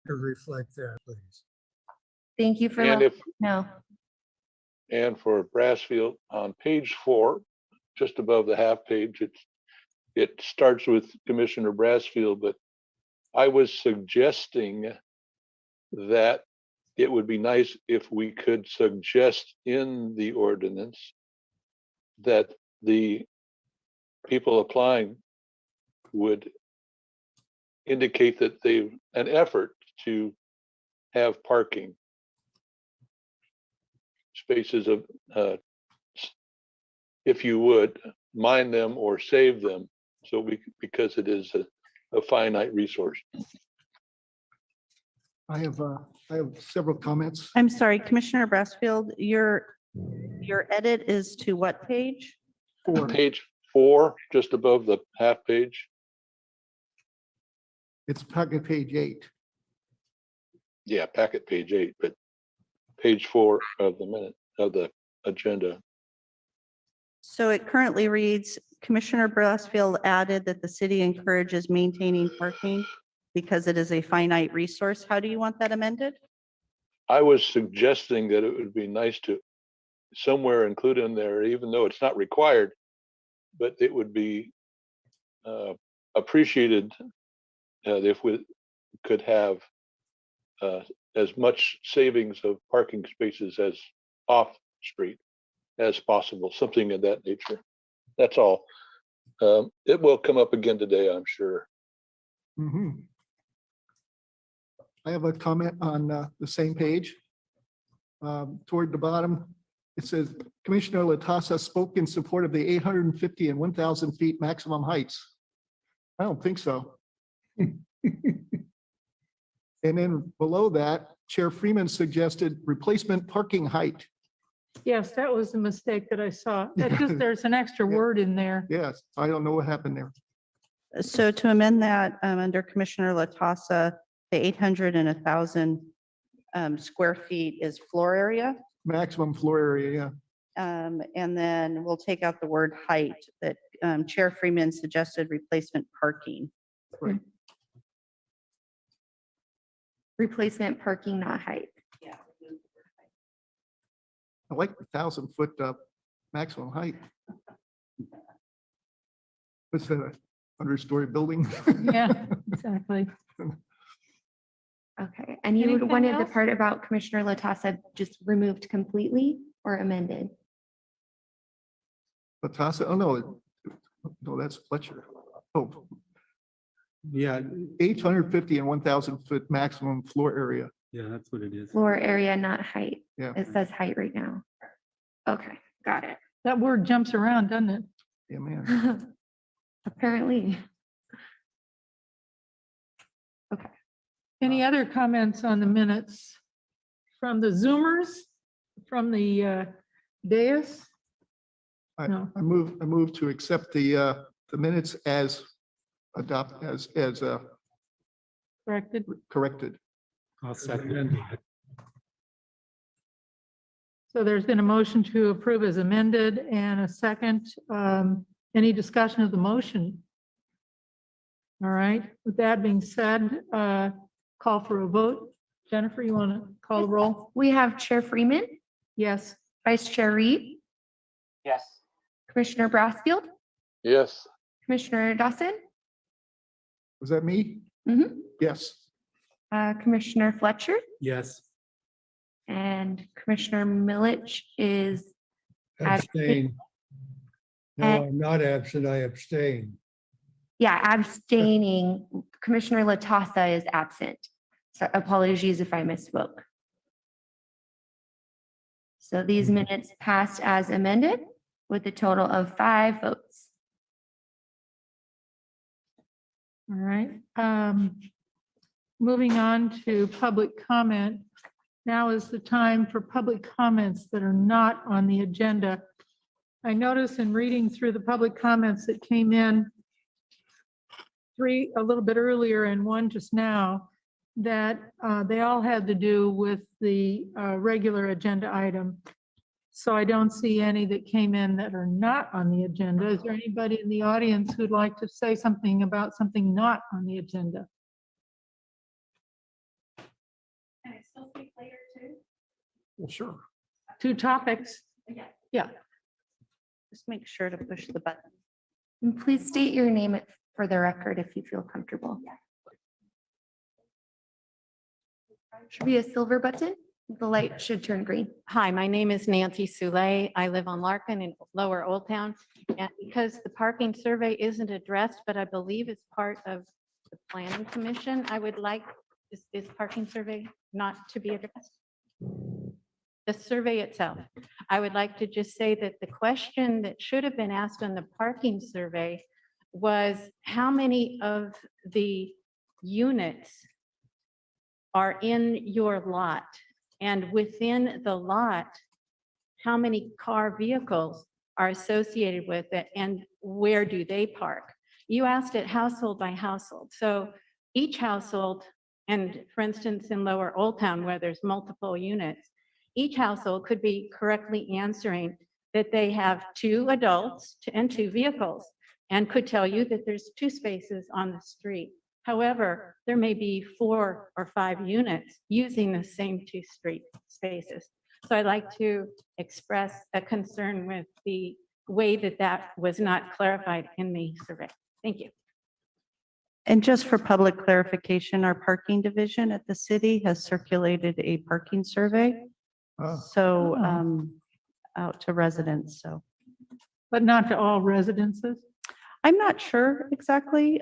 to reflect that, please. Thank you for And letting if, us know. and for Brassfield, on page 4, just above the half page, it starts with Commissioner Brassfield, but I was suggesting that it would be nice if we could suggest in the ordinance that the people applying would indicate that they've an effort to have parking spaces of, if you would, mine them or save them, so because it is a finite resource. I have several comments. I'm sorry, Commissioner Brassfield, your edit is to what page? For Page 4, just above the half page. it's packet page 8. Yeah, packet page 8, but page 4 of the agenda. So it currently reads, Commissioner Brassfield added that the city encourages maintaining parking because it is a finite resource. How do you want that amended? I was suggesting that it would be nice to somewhere include in there, even though it's not required, but it would be appreciated if we could have as much savings of parking spaces as off street as possible, something of that nature. That's all. It will come up again today, I'm sure. Mhm. I have a comment on the same page. Toward the bottom, it says Commissioner Latassa spoke in support of the 850 and 1,000 feet maximum heights. I don't think so. And then below that, Chair Freeman suggested replacement parking height. Yes, that was a mistake that I saw. That just, there's an extra Yeah. word in there. Yes, I don't know what happened there. So to amend that, under Commissioner Latassa, the 800 and 1,000 square feet is floor area. Maximum floor area, yeah. And then we'll take out the word height that Chair Freeman suggested replacement parking. Right. Replacement parking, not height. I like the 1,000-foot maximum height. What's that, a 100-story building? Yeah, exactly. Okay, and you Anything wanted the else? part about Commissioner Latassa just removed completely or amended? Latassa, oh, no, that's Fletcher. Oh, Yeah, 850 and 1,000-foot maximum floor area. yeah, that's what it is. Floor area, not height. Yeah, It says height right now. Okay, got That word jumps around, doesn't it? yeah, man. it. Apparently. Okay, Any other comments on the minutes from the Zoomers, from the dais? I No. move to accept the minutes as Corrected. corrected. I'll second it. So there's been a motion to approve as amended and a second. Any discussion of the motion? All right, with that being said, call for a vote. Jennifer, you want to call the roll? we have Chair Freeman, Yes. Vice Chair Reed, Yes. Commissioner Brassfield, Yes, Commissioner Dawson, Was that me? Mhm. Yes. Commissioner Fletcher, Yes. and Commissioner Milich is Abstain. No, I'm not absent, I abstain. yeah, abstaining. Commissioner Latassa is absent. So apologies if I misspoke. So these minutes passed as amended with a total of 5 votes. All right. Moving on to public comment. Now is the time for public comments that are not on the agenda. I noticed in reading through the public comments that came in, 3 a little bit earlier and 1 just now, that they all had to do with the regular agenda item. So I don't see any that came in that are not on the agenda. Is there anybody in the audience who'd like to say something about something not on the agenda? Well, sure. 2 topics. Yeah. Just make sure to push the button. And please state your name for the record if you feel comfortable. Should be a silver button. The light should turn green. Hi, my name is Nancy Soule. I live on Larkin in Lower Old Town. And because the parking survey isn't addressed, but I believe it's part of the planning commission, I would like this parking survey not to be addressed. The survey itself. I would like to just say that the question that should have been asked on the parking survey was how many of the units are in your lot? And within the lot, how many vehicles are associated with it and where do they park? You asked it household by household. So each household, and for instance, in Lower Old Town where there's multiple units, each household could be correctly answering that they have 2 adults and 2 vehicles and could tell you that there's 2 spaces on the street. However, there may be 4 or 5 units using the same 2 street spaces. So I'd like to express a concern with the way that that was not clarified in the survey. Thank you. And just for public clarification, our parking division at the city has circulated a parking survey. So out to residents, so. But not to all residences. I'm not sure exactly.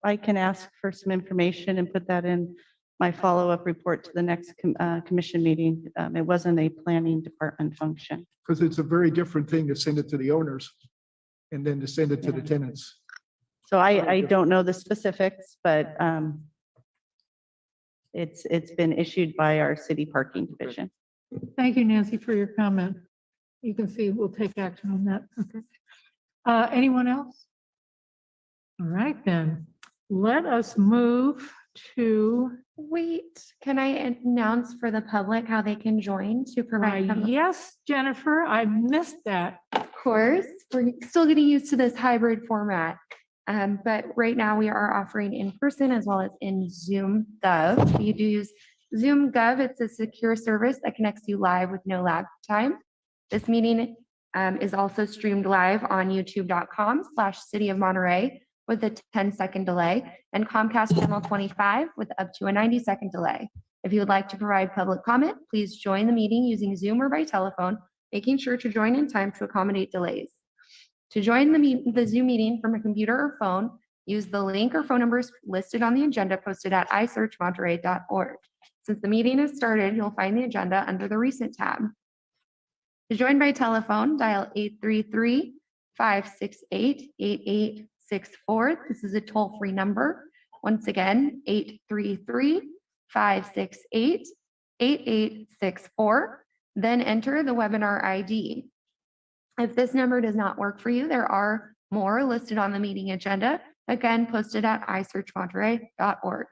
I can ask for some information and put that in my follow-up report to the next commission meeting. It wasn't a planning department function. Because it's a very different thing to send it to the owners and then to send it to the tenants. So I don't know the specifics, but it's been issued by our city parking division. Thank you, Nancy, for your comment. You can see we'll take action on that. Okay. Anyone else? All right, then. Let us move to, Wait, can I announce for the public how they can join to provide? public- yes, Jennifer, I missed that. Of course, we're still getting used to this hybrid format. But right now we are offering in person as well as in Zoom Gov. You do use Zoom Gov. It's a secure service that connects you live with no lag time. This meeting is also streamed live on youtube.com/City of Monterey with a 10-second delay and Comcast Channel 25 with up to a 90-second delay. If you would like to provide public comment, please join the meeting using Zoom or by telephone, making sure to join in time to accommodate delays. To join the Zoom meeting from a computer or phone, use the link or phone numbers listed on the agenda posted at isearchmonterey.org. Since the meeting has started, you'll find the agenda under the Recent tab. To join by telephone, dial 833-568-8864. This is a toll-free number. Once again, 833-568-8864. Then enter the webinar ID. If this number does not work for you, there are more listed on the meeting agenda, again, posted at isearchmonterey.org.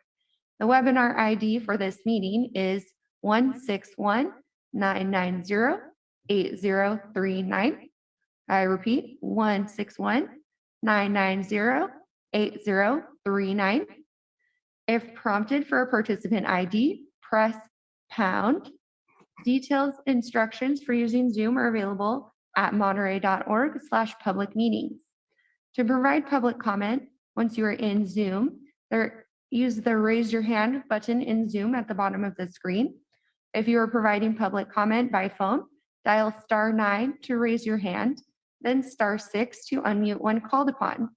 The webinar ID for this meeting is 161-990-8039. I repeat, 161-990-8039. If prompted for a participant ID, press pound. Details, instructions for using Zoom are available at monterey.org/public meetings. To provide public comment, once you are in Zoom, use the raise your hand button in Zoom at the bottom of the screen. If you are providing public comment by phone, dial *9 to raise your hand, then *6 to unmute when called upon.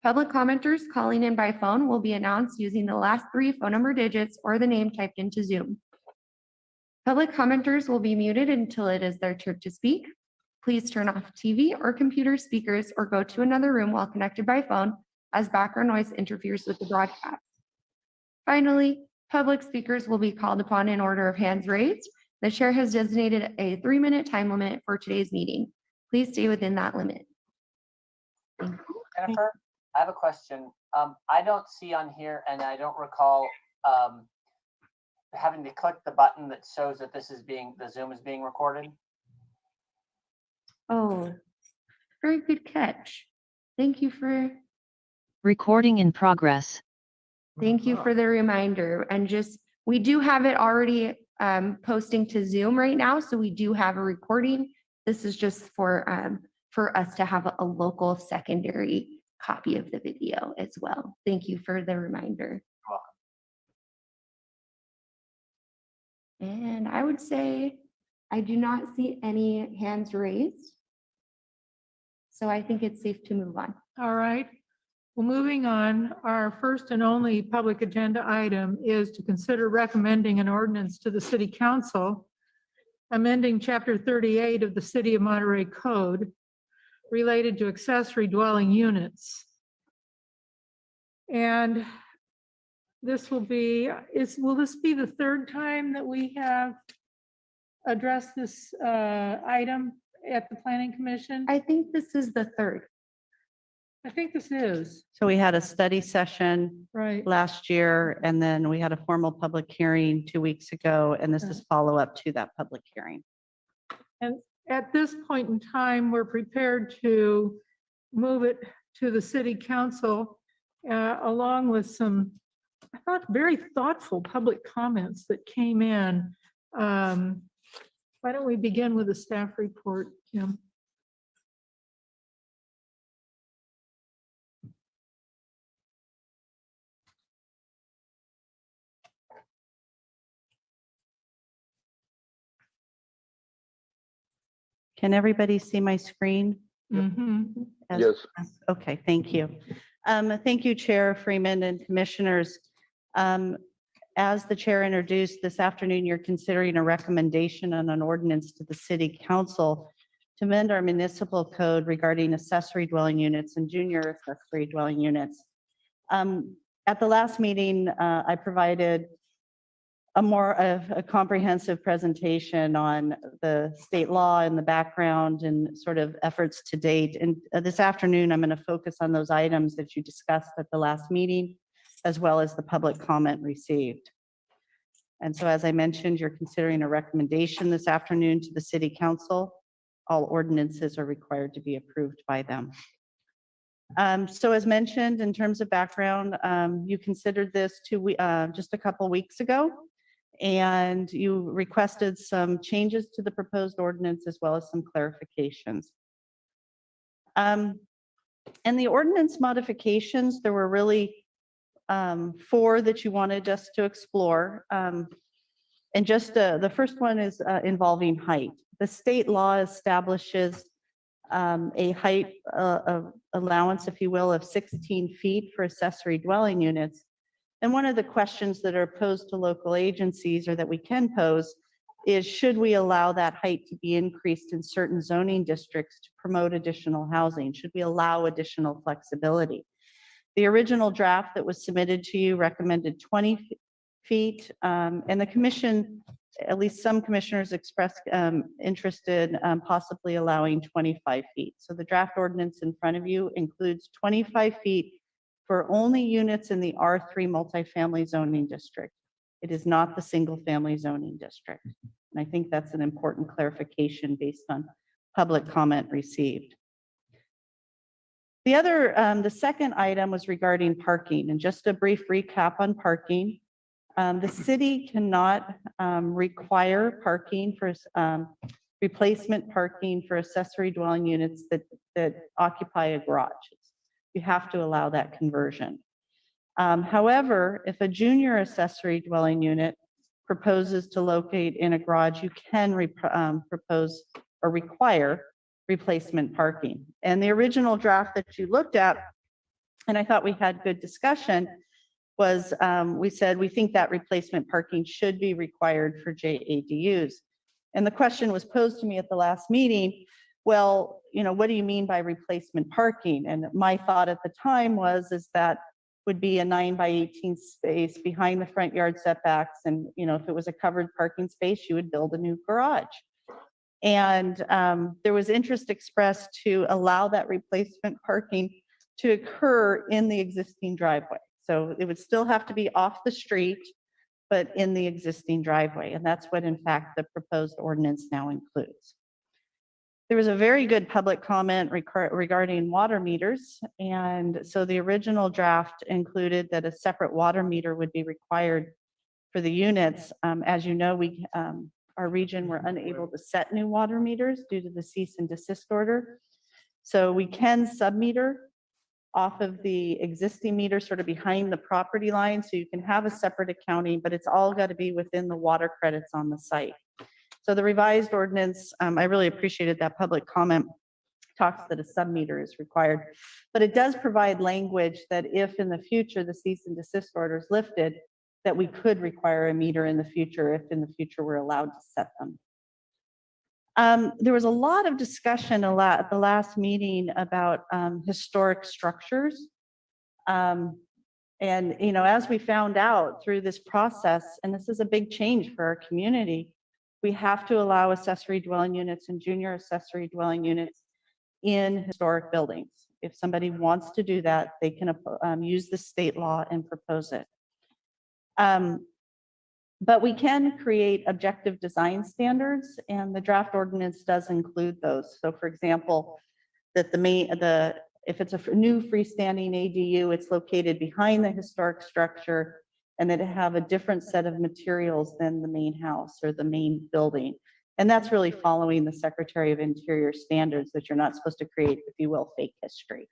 Public commenters calling in by phone will be announced using the last 3 phone number digits or the name typed into Zoom. Public commenters will be muted until it is their turn to speak. Please turn off TV or computer speakers or go to another room while connected by phone, as background noise interferes with the broadcast. Finally, public speakers will be called upon in order of hands raised. The chair has designated a 3-minute time limit for today's meeting. Please stay within that limit. Jennifer, I have a question. I don't see on here, and I don't recall having to click the button that shows that the Zoom is being recorded. Oh, very good catch. Thank you for Recording in progress. the reminder. And we do have it already posting to Zoom right now, so we do have a recording. This is just for us to have a local secondary copy of the video as well. Thank you for the reminder. And I would say I do not see any hands raised. So I think it's safe to move on. All right. Well, moving on, our first and only public agenda item is to consider recommending an ordinance to the city council, amending chapter 38 of the City of Monterey Code related to accessory dwelling units. And this will be, will this be the third time that we have addressed this item at the Planning Commission? I think this is the third. I think this is, So we had a study session right. last year, and then we had a formal public hearing 2 weeks ago, and this is follow-up to that public hearing. And at this point in time, we're prepared to move it to the city council along with some, I thought, very thoughtful public comments that came in. Why don't we begin with the staff report, Kim? Can everybody see my screen? Mhm. As- Yes. Okay, thank you. Thank you, Chair Freeman and Commissioners. As the Chair introduced, this afternoon, you're considering a recommendation on an ordinance to the City Council to amend our municipal code regarding accessory dwelling units and junior accessory dwelling units. At the last meeting, I provided a comprehensive presentation on the state law and the background and sort of efforts to date. And this afternoon, I'm going to focus on those items that you discussed at the last meeting, as well as the public comment received. And so, as I mentioned, you're considering a recommendation this afternoon to the City Council. All ordinances are required to be approved by them. So as mentioned, in terms of background, you considered this just a couple weeks ago, and you requested some changes to the proposed ordinance as well as some clarifications. And the ordinance modifications, there were really 4 that you wanted us to explore. And just the first one is involving height. The state law establishes a height allowance, if you will, of 16 feet for accessory dwelling units. And one of the questions that are posed to local agencies, or that we can pose, is should we allow that height to be increased in certain zoning districts to promote additional housing? Should we allow additional flexibility? The original draft that was submitted to you recommended 20 feet, and the commission, at least some commissioners expressed interest in possibly allowing 25 feet. So the draft ordinance in front of you includes 25 feet for only units in the R3 multifamily zoning district. It is not the single family zoning district. And I think that's an important clarification based on public comment received. The second item was regarding parking, and just a brief recap on parking. The city cannot require parking for replacement parking for accessory dwelling units that occupy a garage. You have to allow that conversion. However, if a junior accessory dwelling unit proposes to locate in a garage, you can propose or require replacement parking. And the original draft that you looked at, and I thought we had good discussion, was we said we think that replacement parking should be required for JADUs. And the question was posed to me at the last meeting, well, what do you mean by replacement parking? And my thought at the time was that would be a 9x18 space behind the front yard setbacks. And, if it was a covered parking space, you would build a new garage. And there was interest expressed to allow that replacement parking to occur in the existing driveway. So it would still have to be off the street, but in the existing driveway. And that's what, in fact, the proposed ordinance now includes. There was a very good public comment regarding water meters. And so the original draft included that a separate water meter would be required for the units. As you know, our region were unable to set new water meters due to the cease and desist order. So we can sub-meter off of the existing meter sort of behind the property line. So you can have a separate accounting, but it's all got to be within the water credits on the site. So the revised ordinance, I really appreciated that public comment, talks that a sub-meter is required, but it does provide language that if in the future the cease and desist order is lifted, that we could require a meter in the future if in the future we're allowed to set them. There was a lot of discussion at the last meeting about historic structures. And, you know, as we found out through this process, and this is a big change for our community, we have to allow accessory dwelling units and junior accessory dwelling units in historic buildings. If somebody wants to do that, they can use the state law and propose it. But we can create objective design standards, and the draft ordinance does include those. So for example, that if it's a new freestanding ADU, it's located behind the historic structure, and that it have a different set of materials than the main house or the main building. And that's really following the Secretary of Interior standards that you're not supposed to create, if you will, fake history.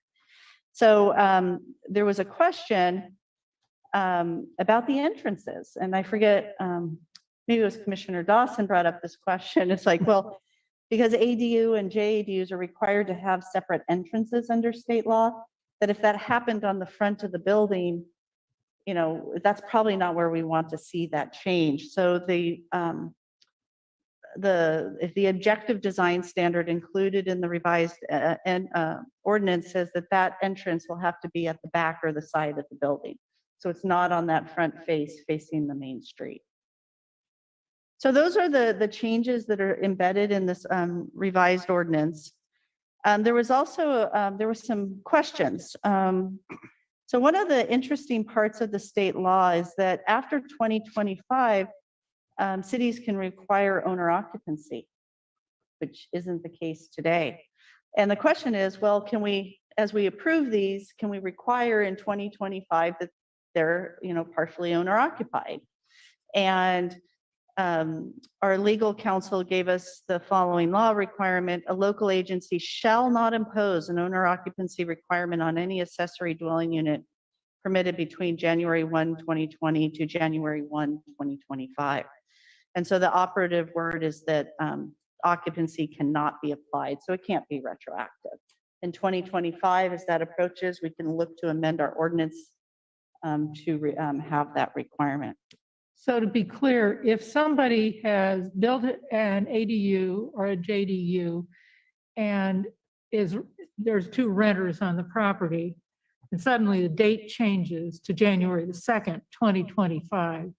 So there was a question about the entrances, and I forget, maybe it was Commissioner Dawson brought up this question. It's like, well, because ADU and JADUs are required to have separate entrances under state law, that if that happened on the front of the building, you know, that's probably not where we want to see that change. So the objective design standard included in the revised ordinance says that that entrance will have to be at the back or the side of the building. So it's not on that front face facing the main street. So those are the changes that are embedded in this revised ordinance. There was also, there were some questions. So one of the interesting parts of the state law is that after 2025, cities can require owner occupancy, which isn't the case today. And the question is, well, can we, as we approve these, can we require in 2025 that they're, you know, partially owner occupied? And our legal counsel gave us the following law requirement: a local agency shall not impose an owner occupancy requirement on any accessory dwelling unit permitted between January 1, 2020 to January 1, 2025. And so the operative word is that occupancy cannot be applied, so it can't be retroactive. In 2025, as that approaches, we can look to amend our ordinance to have that requirement. So to be clear, if somebody has built an ADU or a JDU and there's two renters on the property, and suddenly the date changes to January the 2nd, 2025,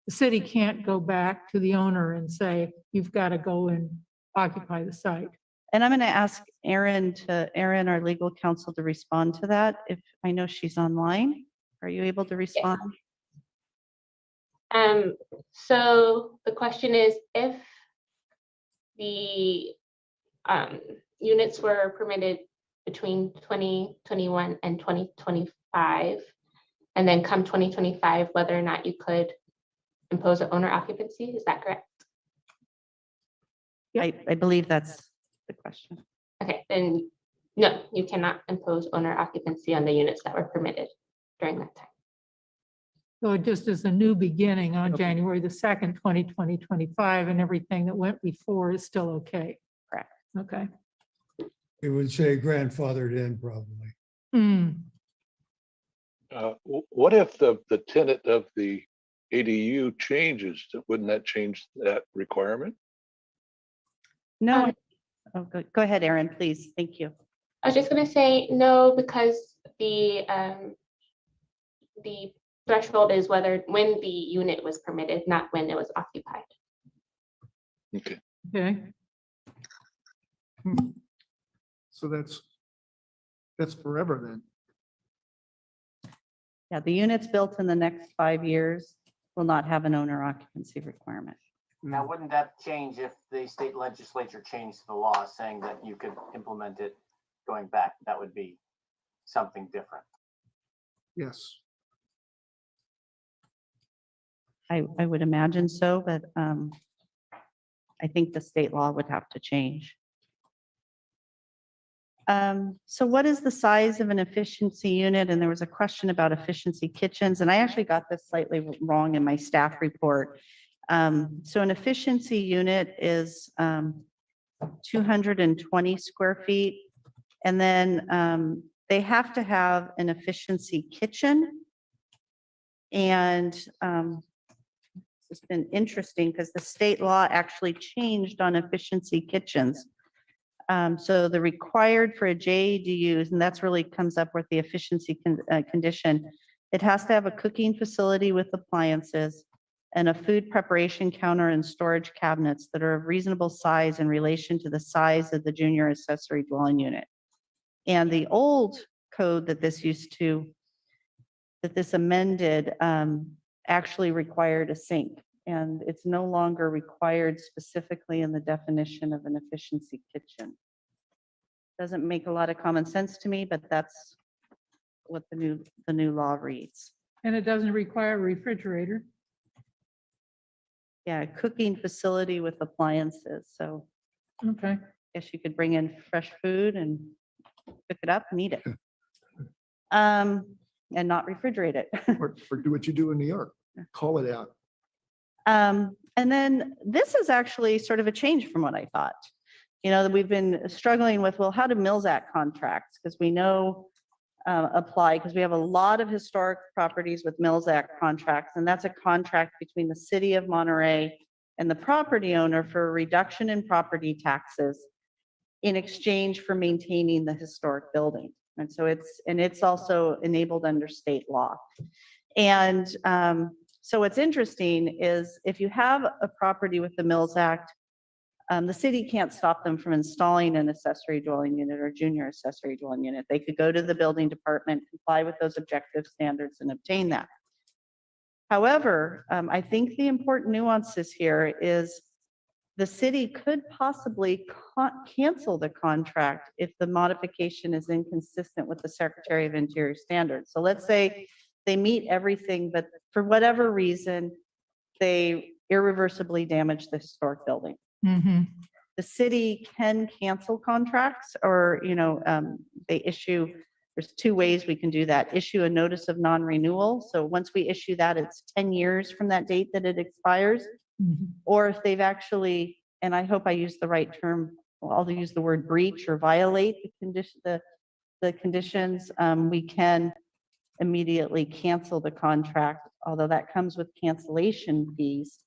the city can't go back to the owner and say, you've got to go and occupy the site. And I'm going to ask Erin, our legal counsel, to respond to that. If I know she's online, are you able to respond? So the question is, if the units were permitted between 2021 and 2025, and then come 2025, whether or not you could impose an owner occupancy, is that correct? I believe that's the question. Okay, then no, you cannot impose owner occupancy on the units that were permitted during that time. So it just is a new beginning on January the 2nd, 2025, and everything that went before is still okay. Correct. Okay. It would say grandfathered in probably. What if the tenant of the ADU changes? Wouldn't that change that requirement? No. Oh, go ahead, Erin, please. Thank you. I was just going to say no, because the threshold is when the unit was permitted, not when it was occupied. Okay. Okay. So that's forever then. Yeah, the units built in the next 5 years will not have an owner occupancy requirement. Now, wouldn't that change if the state legislature changed the law saying that you could implement it going back? That would be something different. Yes. I would imagine so, but I think the state law would have to change. So what is the size of an efficiency unit? And there was a question about efficiency kitchens, and I actually got this slightly wrong in my staff report. So an efficiency unit is 220 square feet. And then they have to have an efficiency kitchen. And it's been interesting because the state law actually changed on efficiency kitchens. So the required for a JADU, and that's really comes up with the efficiency condition. It has to have a cooking facility with appliances and a food preparation counter and storage cabinets that are of reasonable size in relation to the size of the junior accessory dwelling unit. And the old code that this amended actually required a sink. And it's no longer required specifically in the definition of an efficiency kitchen. Doesn't make a lot of common sense to me, but that's what the new law reads. And it doesn't require a refrigerator. Yeah, a cooking facility with appliances. So Okay. I guess you could bring in fresh food and cook it up and eat it. And not refrigerate it. Or do what you do in New York, call it out. And then this is actually sort of a change from what I thought. You know, that we've been struggling with, well, how do Mills Act contracts? Because we know apply, because we have a lot of historic properties with Mills Act contracts, and that's a contract between the city of Monterey and the property owner for a reduction in property taxes in exchange for maintaining the historic building. And so it's also enabled under state law. And so what's interesting is if you have a property with the Mills Act, the city can't stop them from installing an accessory dwelling unit or junior accessory dwelling unit. They could go to the building department, comply with those objective standards and obtain that. However, I think the important nuances here is the city could possibly cancel the contract if the modification is inconsistent with the Secretary of Interior standards. So let's say they meet everything, but for whatever reason, they irreversibly damage the historic building. The city can cancel contracts, or, you know, they issue, there's two ways we can do that. Issue a notice of non-renewal. So once we issue that, it's 10 years from that date that it expires. Or if they've actually, and I hope I use the right term, well, I'll use the word breach or violate the condition, the conditions, we can immediately cancel the contract, although that comes with cancellation fees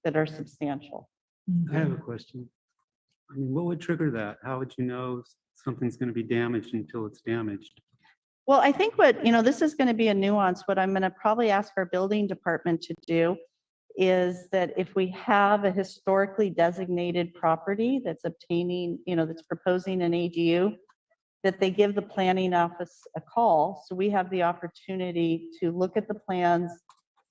that are substantial. I have a question. I mean, what would trigger that? How would you know something's going to be damaged until it's damaged? Well, I think what, you know, this is going to be a nuance. What I'm going to probably ask our building department to do is that if we have a historically designated property that's obtaining, you know, that's proposing an ADU, that they give the planning office a call. So we have the opportunity to look at the plans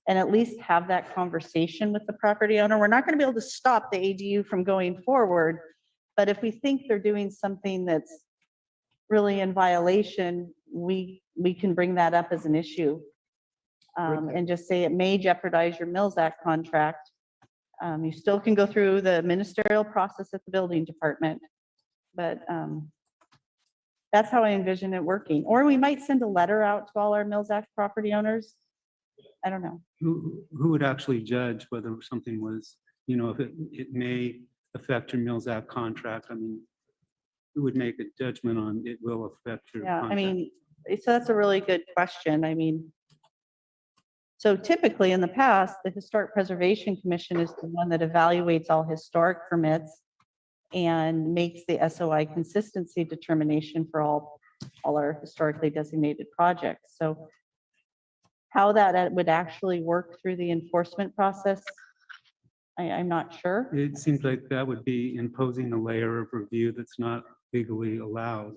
and at least have that conversation with the property owner. We're not going to be able to stop the ADU from going forward, but if we think they're doing something that's really in violation, we can bring that up as an issue and just say it may jeopardize your Mills Act contract. You still can go through the ministerial process at the building department, but that's how I envision it working. Or we might send a letter out to all our Mills Act property owners. I don't know. Who would actually judge whether something was, you know, if it may affect your Mills Act contract? I mean, who would make a judgment on it will affect your Yeah, contract? I mean, so that's a really good question. I mean, so typically in the past, the Historic Preservation Commission is the one that evaluates all historic permits and makes the SOI consistency determination for all our historically designated projects. So how that would actually work through the enforcement process, I'm not sure. It seems like that would be imposing a layer of review that's not legally allowed.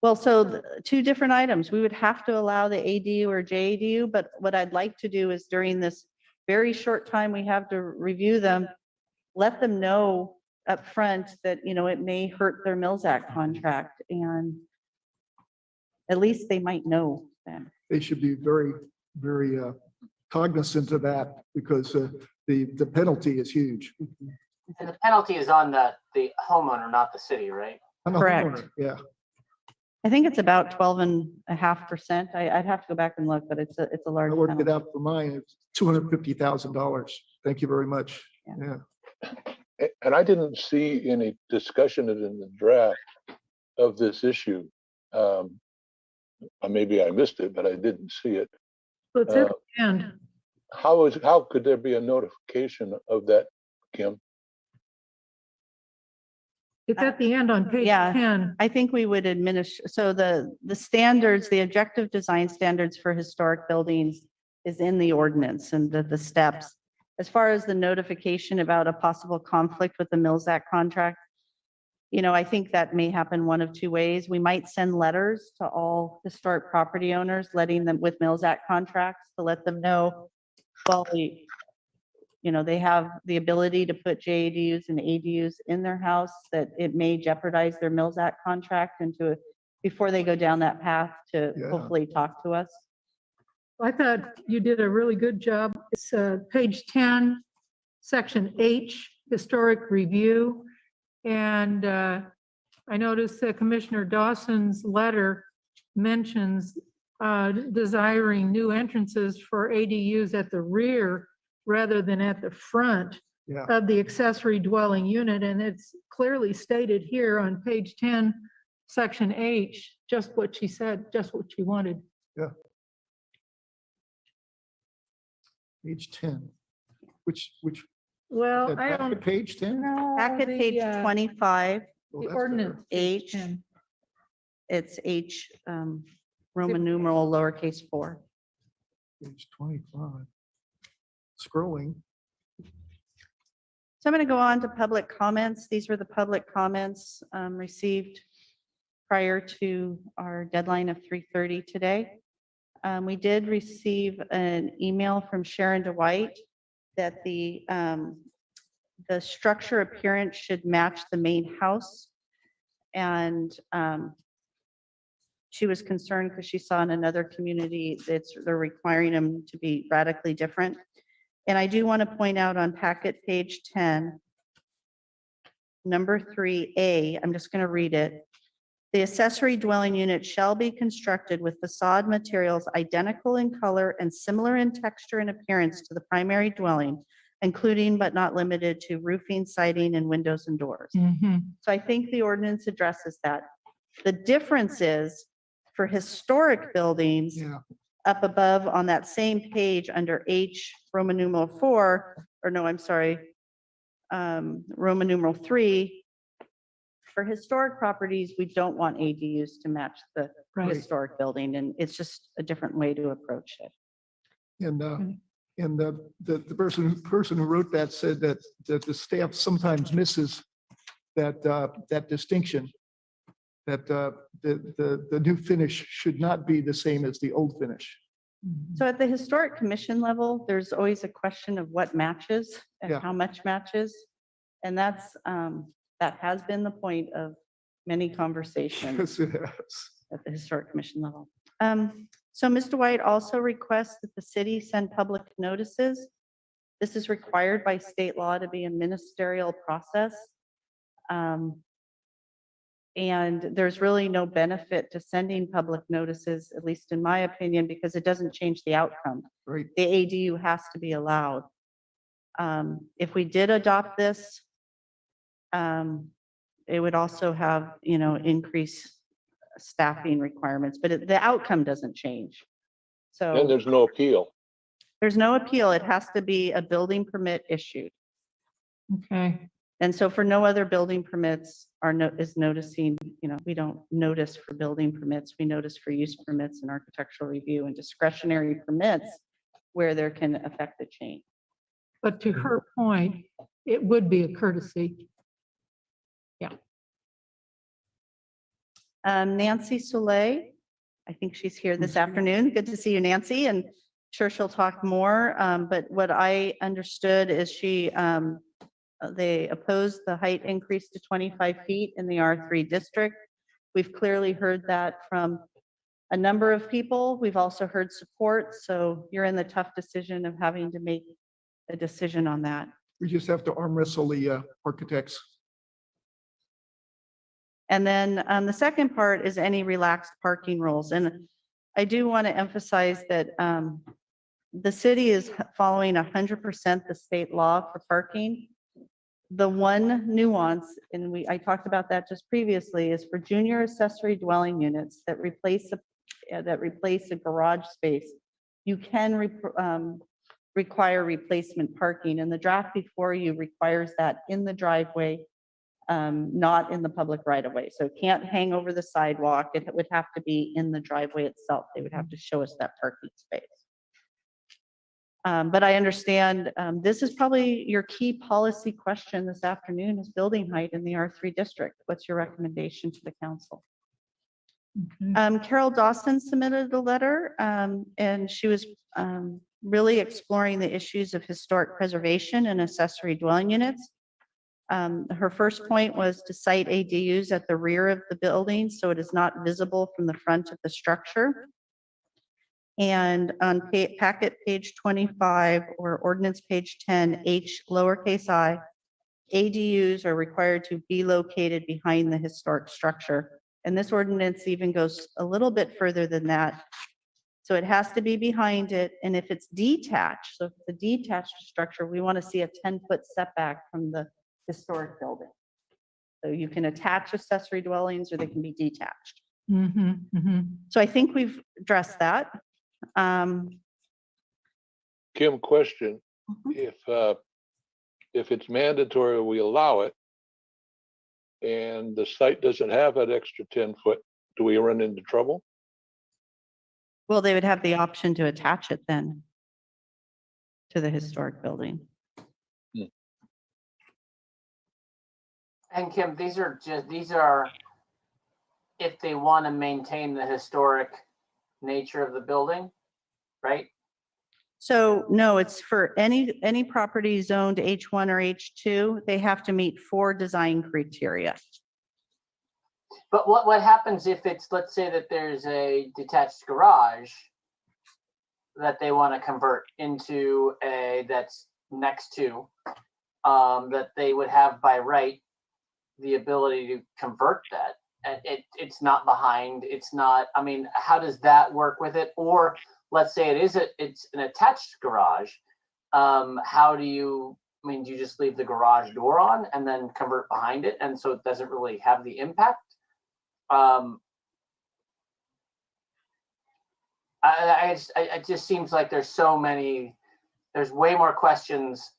Well, so two different items. We would have to allow the ADU or JADU, but what I'd like to do is during this very short time we have to review them, let them know up front that, you know, it may hurt their Mills Act contract, and at least they might know then. They should be very, very cognizant of that because the penalty is huge. And the penalty is on the homeowner, not the city, right? I'm a Correct. homeowner, yeah. I think it's about 12.5%. I'd have to go back and look, but it's a I large worked it penalty. out for mine. It's $250,000. Thank you very much. Yeah. Yeah. And I didn't see any discussion in the draft of this issue. Maybe I missed it, but I didn't see it. So it's at the end. How could there be a notification of that, Kim? It's at the end on page Yeah. 10. I think we would administer, so the standards, the objective design standards for historic buildings is in the ordinance and the steps. As far as the notification about a possible conflict with the Mills Act contract, I think that may happen one of two ways. We might send letters to all historic property owners, letting them with Mills Act contracts to let them know, well, they have the ability to put JADUs and ADUs in their house, that it may jeopardize their Mills Act contract before they go down that path to Yeah. hopefully talk to us. I thought you did a really good job. It's page 10, section H, historic review. And I noticed that Commissioner Dawson's letter mentions desiring new entrances for ADUs at the rear rather than at the front Yeah. of the accessory dwelling unit. And it's clearly stated here on page 10, section H, just what she said, just what she wanted. Page 10. Which, Well, that I back don't to page 10? know. Packet the, page uh, 25, Oh, The that's ordinance. better. page H. 10. it's H, Roman numeral lowercase 4. Page 25. Scrolling. So I'm going to go on to public comments. These were the public comments received prior to our deadline of 3:30 today. We did receive an email from Sharon DeWhite that the structure appearance should match the main house. And she was concerned because she saw in another community that they're requiring them to be radically different. And I do want to point out on packet page 10, number 3A, I'm just going to read it. The accessory dwelling unit shall be constructed with facade materials identical in color and similar in texture and appearance to the primary dwelling, including but not limited to roofing, siding, and windows and doors. Mhm. So I think the ordinance addresses that. The difference is for historic buildings, Yeah. up above on that same page under H, Roman numeral 4, or no, I'm sorry, Roman numeral 3. For historic properties, we don't want ADUs to match the Right. historic building, and it's just a different way to approach it. And Mm. the person who wrote that said that the staff sometimes misses that distinction. That the new finish should not be the same as the old finish. So at the historic commission level, there's always a question of what matches and Yeah. how much matches. And that has been the point of many conversations Yes, it has. at the historic commission level. So Mr. White also requests that the city send public notices. This is required by state law to be a ministerial process. And there's really no benefit to sending public notices, at least in my opinion, because it doesn't change the outcome. Right. The ADU has to be allowed. If we did adopt this, it would also have, increased staffing requirements, but the outcome doesn't change. And So there's no appeal. there's no appeal. It has to be a building permit issued. Okay. And so for no other building permits is noticing, we don't notice for building permits, we notice for use permits and architectural review and discretionary permits where there can affect the change. But to her point, it would be a courtesy. Nancy Soule, I think she's here this afternoon. Good to see you, Nancy, and sure she'll talk more. But what I understood is they opposed the height increase to 25 feet in the R3 district. We've clearly heard that from a number of people. We've also heard support, so you're in the tough decision of having to make a decision on that. We just have to arm wrestle the architects. And then the second part is any relaxed parking rules. And I do want to emphasize that the city is following 100% the state law for parking. The one nuance, and I talked about that just previously, is for junior accessory dwelling units that replace a garage space. You can require replacement parking, and the draft before you requires that in the driveway, not in the public right of way. So it can't hang over the sidewalk. It would have to be in the driveway itself. They would have to show us that parking space. But I understand this is probably your key policy question this afternoon is building height in the R3 district. What's your recommendation to the council? Carol Dawson submitted a letter and she was really exploring the issues of historic preservation and accessory dwelling units. Her first point was to cite ADUs at the rear of the building so it is not visible from the front of the structure. And on packet page 25 or ordinance page 10, H lowercase I, ADUs are required to be located behind the historic structure. And this ordinance even goes a little bit further than that. So it has to be behind it. And if it's detached, so if it's a detached structure, we want to see a 10-foot setback from the historic building. So you can attach accessory dwellings or they can be detached. So I think we've addressed that. Kim, question, if it's mandatory, we allow it, and the site doesn't have that extra 10 foot, do we run into trouble? Well, they would have the option to attach it then to the historic building. And Kim, these are if they want to maintain the historic nature of the building, right? So no, it's for any property zoned H1 or H2, they have to meet 4 design criteria. But what happens if it's, let's say that there's a detached garage that they want to convert into that's next to, that they would have by right the ability to convert that, and it's not behind, it's not, I mean, how does that work with it? Or let's say it's an attached garage, how do you, I mean, do you just leave the garage door on and then convert behind it, and so it doesn't really have the impact? It just seems like there's way more questions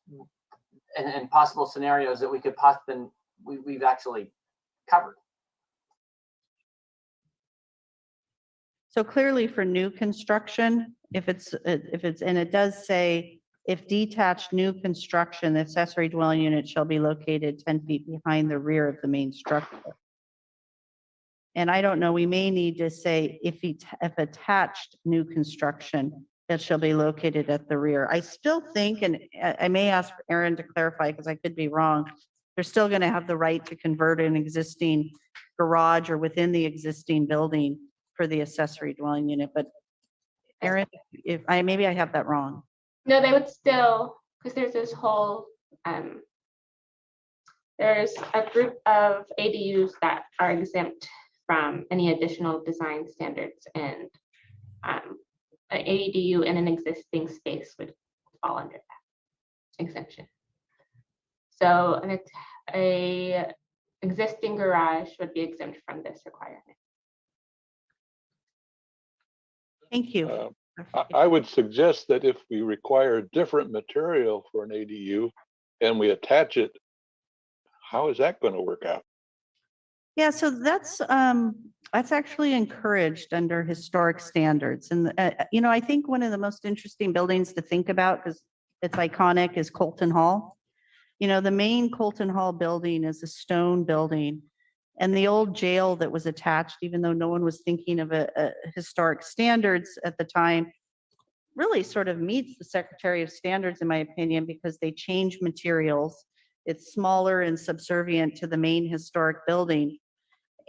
and possible scenarios that we could possibly we've actually covered. So clearly for new construction, if it's, and it does say, if detached new construction, the accessory dwelling unit shall be located 10 feet behind the rear of the main structure. And I don't know, we may need to say if attached new construction, that shall be located at the rear. I still think, and I may ask Aaron to clarify because I could be wrong, they're still going to have the right to convert an existing garage or within the existing building for the accessory dwelling unit. But Aaron, maybe I have that wrong. No, they would still, because there's this whole, there's a group of ADUs that are exempt from any additional design standards, and an ADU in an existing space would fall under that exemption. So a existing garage would be exempt from this requirement. Thank you. I would suggest that if we require different material for an ADU and we attach it, how is that going to work out? Yeah, so that's actually encouraged under historic standards. And, I think one of the most interesting buildings to think about, because it's iconic, is Colton Hall. The main Colton Hall building is a stone building. And the old jail that was attached, even though no one was thinking of a historic standards at the time, really sort of meets the Secretary of Standards, in my opinion, because they change materials. It's smaller and subservient to the main historic building.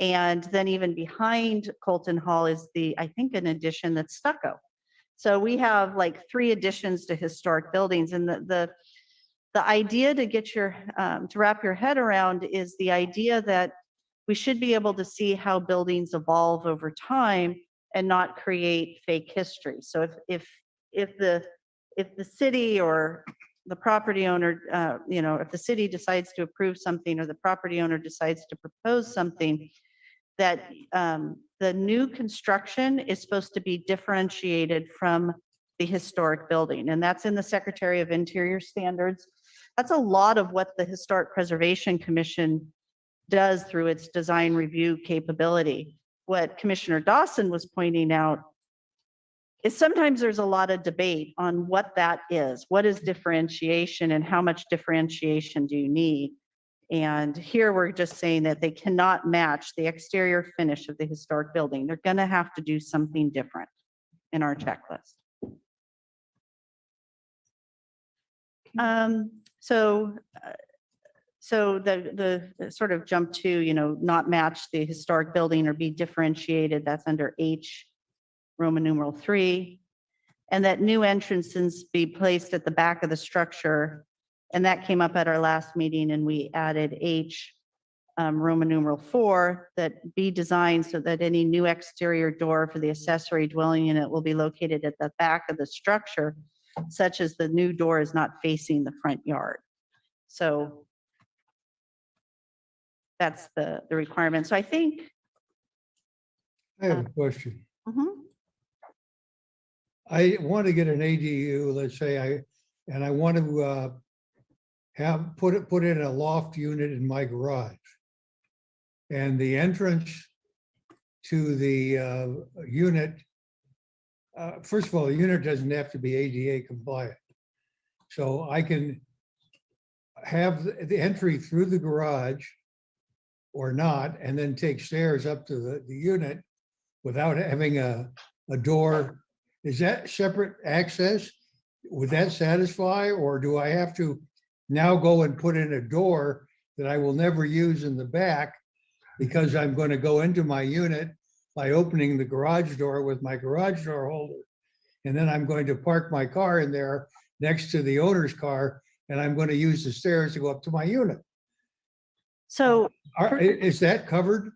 And then even behind Colton Hall is I think an addition that's stucco. So we have like 3 additions to historic buildings, and the idea to get to wrap your head around is the idea that we should be able to see how buildings evolve over time and not create fake history. So if the city or the property owner, if the city decides to approve something or the property owner decides to propose something, that the new construction is supposed to be differentiated from the historic building. And that's in the Secretary of Interior standards. That's a lot of what the Historic Preservation Commission does through its design review capability. What Commissioner Dawson was pointing out is sometimes there's a lot of debate on what that is. What is differentiation and how much differentiation do you need? And here we're just saying that they cannot match the exterior finish of the historic building. They're going to have to do something different in our checklist. So the sort of jump to, not match the historic building or be differentiated, that's under H, Roman numeral 3. And that new entrances be placed at the back of the structure. And that came up at our last meeting, and we added H, Roman numeral 4, that be designed so that any new exterior door for the accessory dwelling unit will be located at the back of the structure, such as the new door is not facing the front yard. So that's the requirement. So I think. I have a question. Mhm. I want to get an ADU, let's say I want to put in a loft unit in my garage. And the entrance to the unit, first of all, the unit doesn't have to be ADA compliant. So I can have the entry through the garage or not, and then take stairs up to the unit without having a door. Is that separate access? Would that satisfy, or do I have to now go and put in a door that I will never use in the back because I'm going to go into my unit by opening the garage door with my garage door holder? And then I'm going to park my car in there next to the owner's car, and I'm going to use the stairs to go up to my unit. So Is that covered?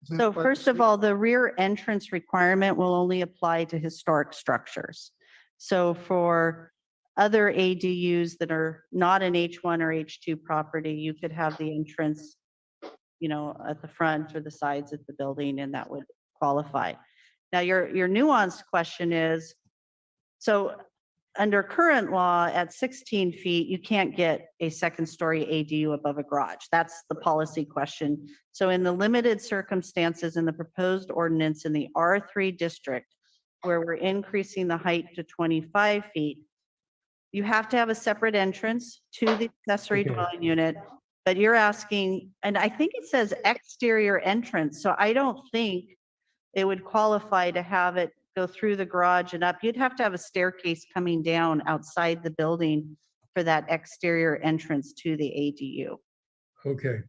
So first of all, the rear entrance requirement will only apply to historic structures. So for other ADUs that are not an H1 or H2 property, you could have the entrance, at the front or the sides of the building, and that would qualify. Now, your nuanced question is, so under current law at 16 feet, you can't get a second-story ADU above a garage. That's the policy question. So in the limited circumstances in the proposed ordinance in the R3 district, where we're increasing the height to 25 feet, you have to have a separate entrance to the accessory Okay. dwelling unit, but you're asking, and I think it says exterior entrance, so I don't think it would qualify to have it go through the garage and up. You'd have to have a staircase coming down outside the building for that exterior entrance to the ADU. Okay.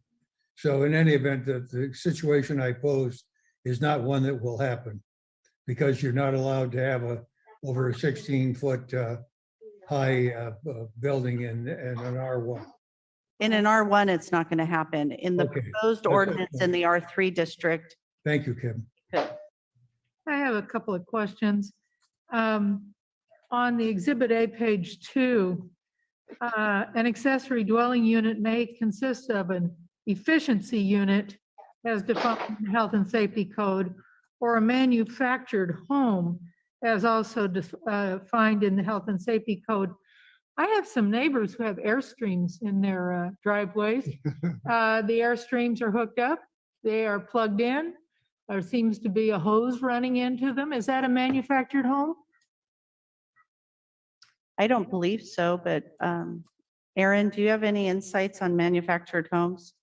So in any event, the situation I posed is not one that will happen because you're not allowed to have over a 16-foot high building in an R1. In an R1, it's not going to happen. In the Okay. proposed Okay. ordinance in the R3 district, Thank you, Kim. I have a couple of questions. On the Exhibit A, page 2, an accessory dwelling unit may consist of an efficiency unit as defined in the Health and Safety Code, or a manufactured home as also defined in the Health and Safety Code. I have some neighbors who have Airstreams in their driveways. The Airstreams are hooked up, they are plugged in. There seems to be a hose running into them. Is that a manufactured home? I don't believe so, but Erin, do you have any insights on manufactured homes?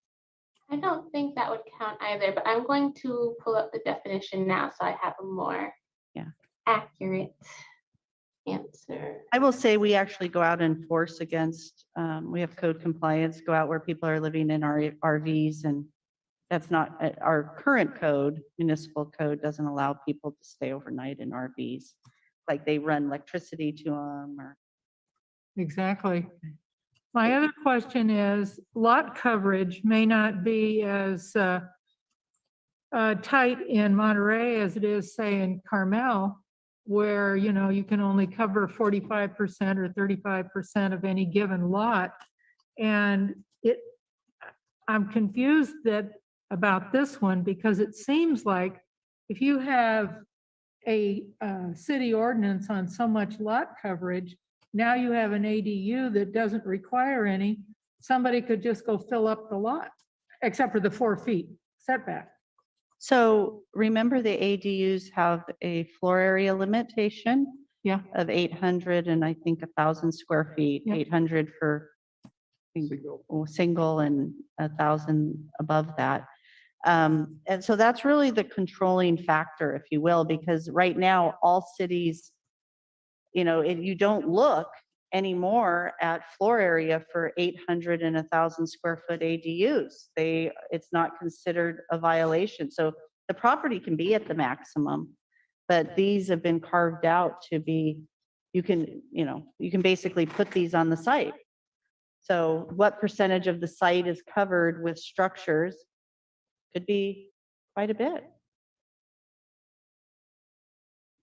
I don't think that would count either, but I'm going to pull up the definition now so I have a more accurate answer. I will say we actually go out and enforce against, we have code compliance, go out where people are living in our RVs and That's not, our current code, municipal code doesn't allow people to stay overnight in RVs. Like they run electricity to them or. Exactly. My other question is, lot coverage may not be as tight in Monterey as it is, say, in Carmel, where, you know, you can only cover 45% or 35% of any given lot. And I'm confused about this one, because it seems like if you have a city ordinance on so much lot coverage, now you have an ADU that doesn't require any, somebody could just go fill up the lot, except for the 4 feet setback. So remember the ADUs have a floor area limitation. Yeah. Of 800 and I think 1,000 square feet, Yeah. 800 for single and 1,000 above that. And so that's really the controlling factor, if you will, because right now all cities, you know, you don't look anymore at floor area for 800 and 1,000 square foot ADUs. It's not considered a violation. So the property can be at the maximum, but these have been carved out to be, you can basically put these on the site. So what percentage of the site is covered with structures could be quite a bit.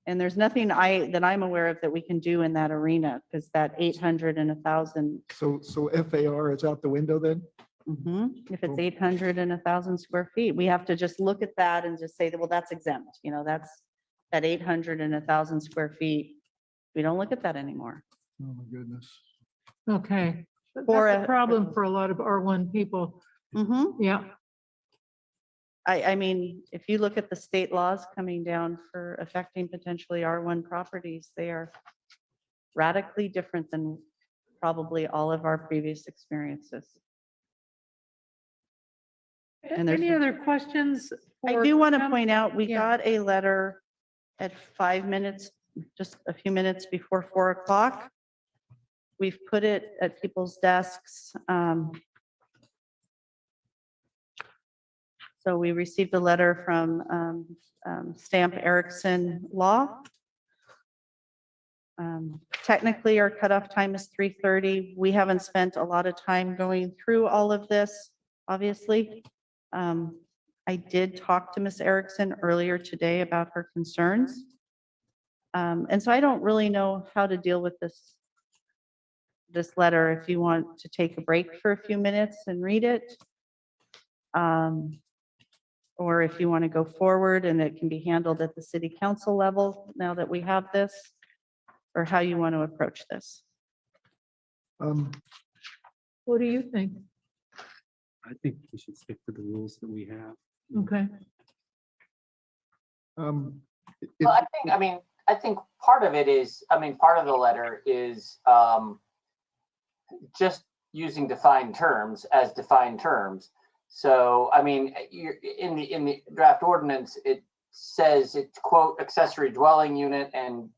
And there's nothing that I'm aware of that we can do in that arena, because that 800 and 1,000. So FAR is out the window then? If it's 800 and 1,000 square feet, we have to just look at that and just say that, well, that's exempt. You know, that's that 800 and 1,000 square feet. We don't look at that anymore. Oh, my goodness. Okay. That's For a a- problem for a lot of R1 people. Yeah. I mean, if you look at the state laws coming down for affecting potentially R1 properties, they are radically different than probably all of our previous experiences. And there's- Any other questions? I for do want to Tim? point out, we Yeah. got a letter at 5 minutes, just a few minutes before 4 o'clock. We've put it at people's desks. So we received a letter from Stamp Erickson Law. Technically, our cutoff time is 3:30. We haven't spent a lot of time going through all of this, obviously. I did talk to Ms. Erickson earlier today about her concerns. And so I don't really know how to deal with this letter. If you want to take a break for a few minutes and read it. Or if you want to go forward and it can be handled at the city council level now that we have this, or how you want to approach this. What do you think? I think we should stick to the rules that we have. Okay. Well, I think part of it is, part of the letter is just using defined terms as defined terms. So, you're in the draft ordinance, it says it's quote accessory dwelling unit and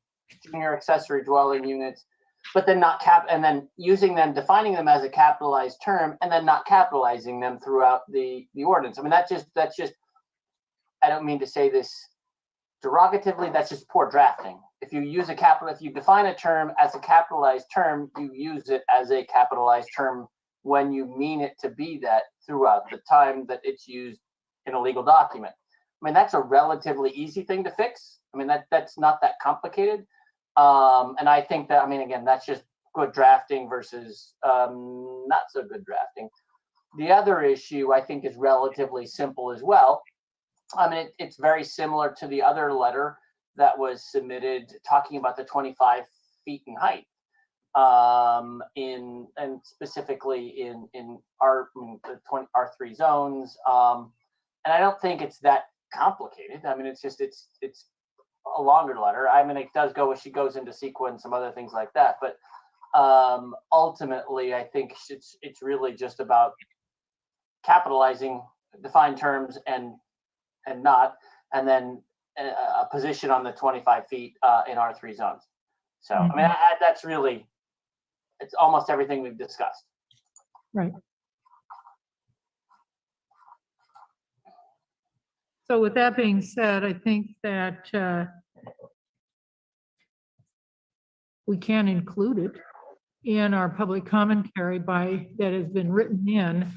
junior accessory dwelling units, but then not and then defining them as a capitalized term and then not capitalizing them throughout the ordinance. That's just, I don't mean to say this derogatively, that's just poor drafting. If you define a term as a capitalized term, you use it as a capitalized term when you mean it to be that throughout the time that it's used in a legal document. That's a relatively easy thing to fix. That's not that complicated. And I think that, again, that's just good drafting versus not so good drafting. The other issue I think is relatively simple as well. It's very similar to the other letter that was submitted talking about the 25 feet in height. And specifically in the R3 zones. And I don't think it's that complicated. It's a longer letter. It does she goes into sequence, some other things like that. But ultimately, I think it's really just about capitalizing defined terms and not, and then a position on the 25 feet in R3 zones. So, that's really, it's almost everything we've discussed. Right. So with that being said, I think that we can include it in our public commentary that has been written in.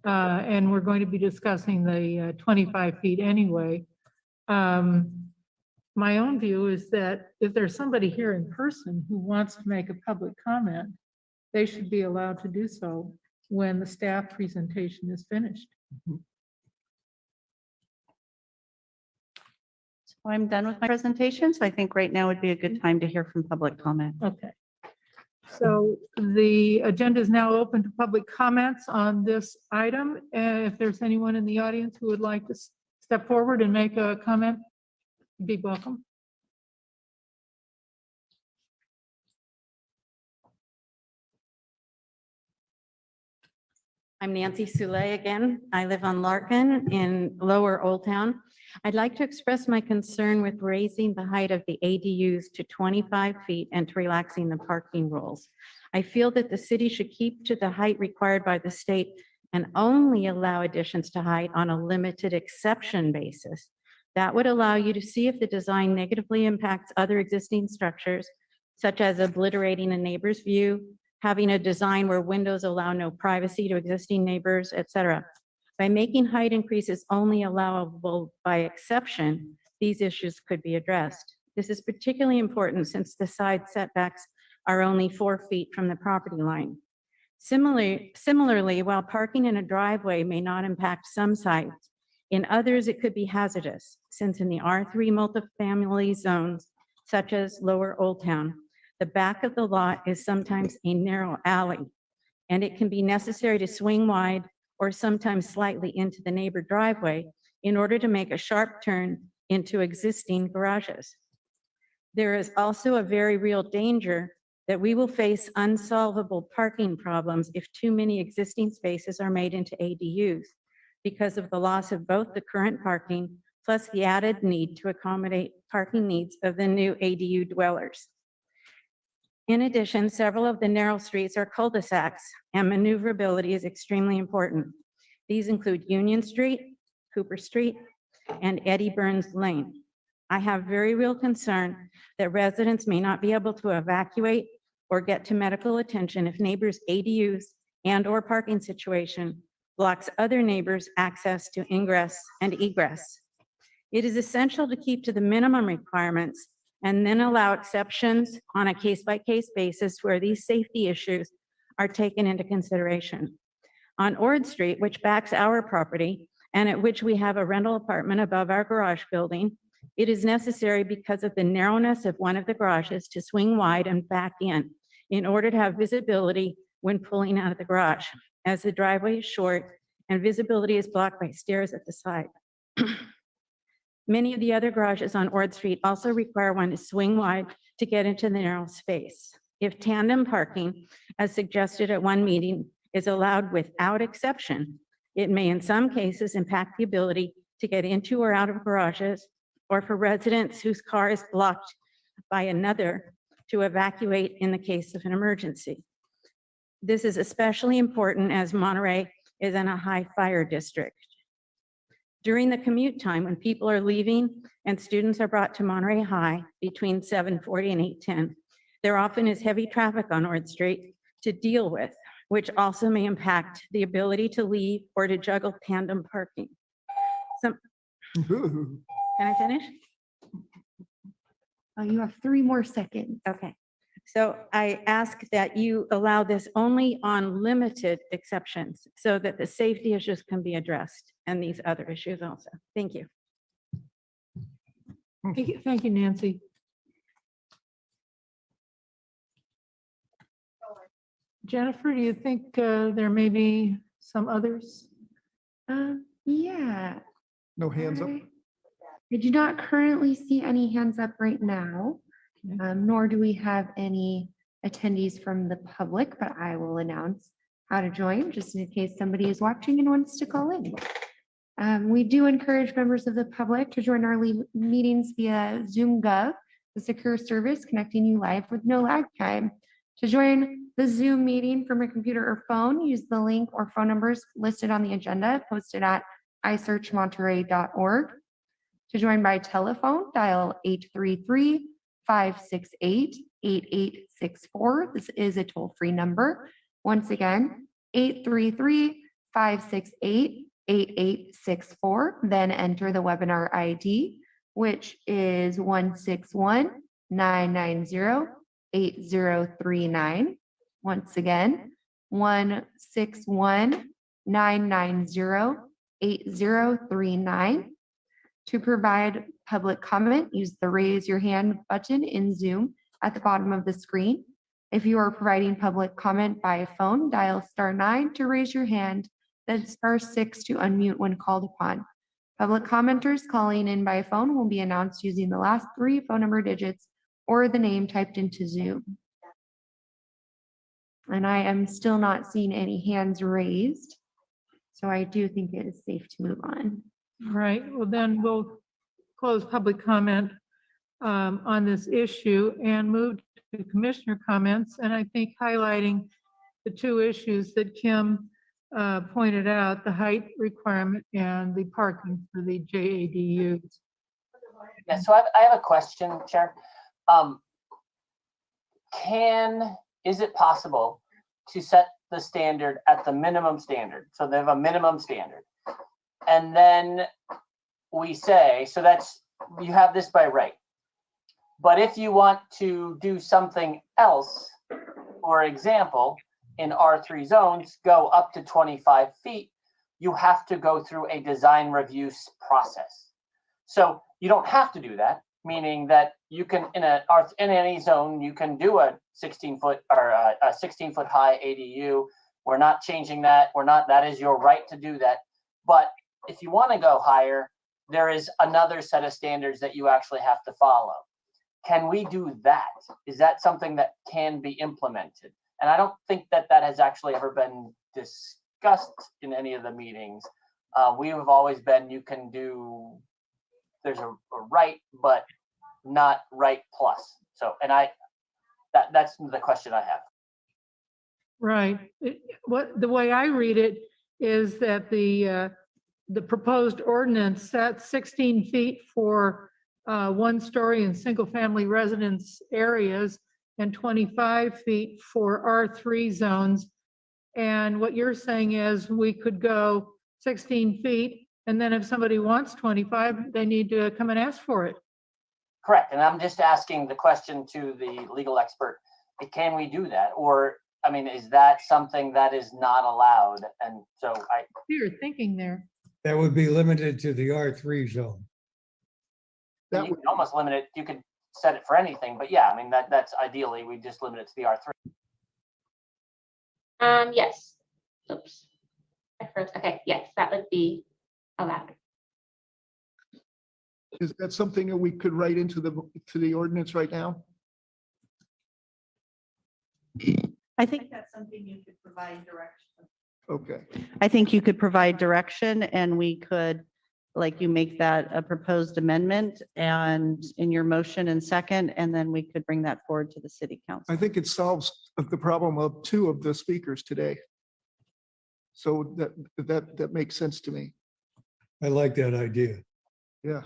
And we're going to be discussing the 25 feet anyway. My own view is that if there's somebody here in person who wants to make a public comment, they should be allowed to do so when the staff presentation is finished. So I'm done with my presentation, so I think right now would be a good time to hear from public comment. Okay. So the agenda is now open to public comments on this item. If there's anyone in the audience who would like to step forward and make a comment, be welcome. I'm Nancy Soule again. I live on Larkin in Lower Old Town. I'd like to express my concern with raising the height of the ADUs to 25 feet and to relaxing the parking rules. I feel that the city should keep to the height required by the state and only allow additions to height on a limited exception basis. That would allow you to see if the design negatively impacts other existing structures, such as obliterating a neighbor's view, having a design where windows allow no privacy to existing neighbors, etc. By making height increases only allowable by exception, these issues could be addressed. This is particularly important since the side setbacks are only 4 feet from the property line. Similarly, while parking in a driveway may not impact some sites, in others it could be hazardous, since in the R3 multifamily zones, such as Lower Old Town, the back of the lot is sometimes a narrow alley, and it can be necessary to swing wide or sometimes slightly into the neighbor driveway in order to make a sharp turn into existing garages. There is also a very real danger that we will face unsolvable parking problems if too many existing spaces are made into ADUs because of the loss of both the current parking plus the added need to accommodate parking needs of the new ADU dwellers. In addition, several of the narrow streets are cul-de-sacs, and maneuverability is extremely important. These include Union Street, Cooper Street, and Eddie Burns Lane. I have very real concern that residents may not be able to evacuate or get to medical attention if neighbors' ADUs and/or parking situation blocks other neighbors' access to ingress and egress. It is essential to keep to the minimum requirements and then allow exceptions on a case-by-case basis where these safety issues are taken into consideration. On Ord Street, which backs our property, and at which we have a rental apartment above our garage building, it is necessary because of the narrowness of one of the garages to swing wide and back in order to have visibility when pulling out of the garage, as the driveway is short and visibility is blocked by stairs at the side. Many of the other garages on Ord Street also require one to swing wide to get into the narrow space. If tandem parking, as suggested at one meeting, is allowed without exception, it may in some cases impact the ability to get into or out of garages, or for residents whose car is blocked by another to evacuate in the case of an emergency. This is especially important as Monterey is in a high fire district. During the commute time, when people are leaving and students are brought to Monterey High between 7:40 and 8:10, there often is heavy traffic on Ord Street to deal with, which also may impact the ability to leave or to juggle tandem parking. Can I finish? You have 3 more seconds. Okay. So I ask that you allow this only on limited exceptions so that the safety issues can be addressed and these other issues also. Thank you. Thank you, Nancy. Jennifer, do you think there may be some others? Yeah. No hands up. I do not currently see any hands up right now, nor do we have any attendees from the public, but I will announce how to join just in case somebody is watching and wants to call in. We do encourage members of the public to join our meetings via Zoom Gov, the secure service connecting you live with no lag time. To join the Zoom meeting from a computer or phone, use the link or phone numbers listed on the agenda posted at isearchmonterey.org. To join by telephone, dial 833-568-8864. This is a toll-free number. Once again, 833-568-8864. Then enter the webinar ID, which is 161-990-8039. Once again, 161-990-8039. To provide public comment, use the raise your hand button in Zoom at the bottom of the screen. If you are providing public comment by phone, dial *9 to raise your hand, then *6 to unmute when called upon. Public commenters calling in by phone will be announced using the last 3 phone number digits or the name typed into Zoom. And I am still not seeing any hands raised, so I do think it is safe to move on. Right, well, then we'll close public comment on this issue and move to commissioner comments. And I think highlighting the 2 issues that Kim pointed out, the height requirement and the parking for the JADUs. Yeah, so I have a question, Chair. Is it possible to set the standard at the minimum standard? So they have a minimum standard. And then we say, so that's, you have this by right. But if you want to do something else, for example, in R3 zones, go up to 25 feet, you have to go through a design review process. So you don't have to do that, meaning that you can, in any zone, you can do a 16-foot or a 16-foot high ADU. We're not changing that. That is your right to do that. But if you want to go higher, there is another set of standards that you actually have to follow. Can we do that? Is that something that can be implemented? And I don't think that has actually ever been discussed in any of the meetings. We have always been, you can do, there's a right, but not right plus. So, and that's the question I have. Right. The way I read it is that the proposed ordinance sets 16 feet for 1-story and single-family residence areas and 25 feet for R3 zones. And what you're saying is we could go 16 feet, and then if somebody wants 25, they need to come and ask for it. Correct. And I'm just asking the question to the legal expert. Can we do that? Or, I mean, is that something that is not allowed? And so You're thinking there. That would be limited to the R3 zone. you could almost limit it. You could set it for anything, but yeah, I mean, that's ideally, we just limit it to the R3. Yes. Oops. I froze. Okay, yes, that would be allowed. Is that something that we could write into the ordinance right now? I think that's something you could provide direction. Okay. I think you could provide direction and we could, like, you make that a proposed amendment and in your motion and second, and then we could bring that forward to the city council. I think it solves the problem of 2 of the speakers today. So that makes sense to me. I like that idea. Yeah.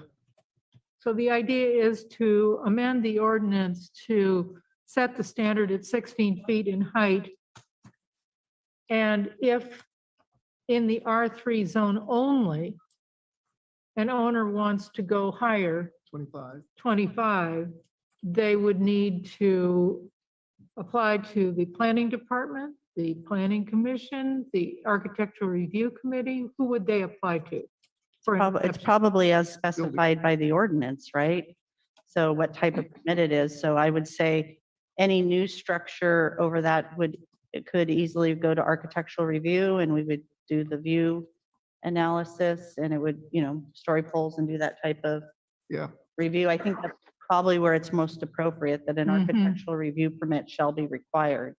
So the idea is to amend the ordinance to set the standard at 16 feet in height. And if in the R3 zone only, an owner wants to go higher, 25, they would need to apply to the planning department, the planning commission, the architectural review committee. Who would they apply to? It's probably as specified by the ordinance, right? So what type of permit it is. So I would say any new structure over that it could easily go to architectural review and we would do the view analysis and it would, story polls and do that type of review. I think that's probably where it's most appropriate that an architectural review permit shall be required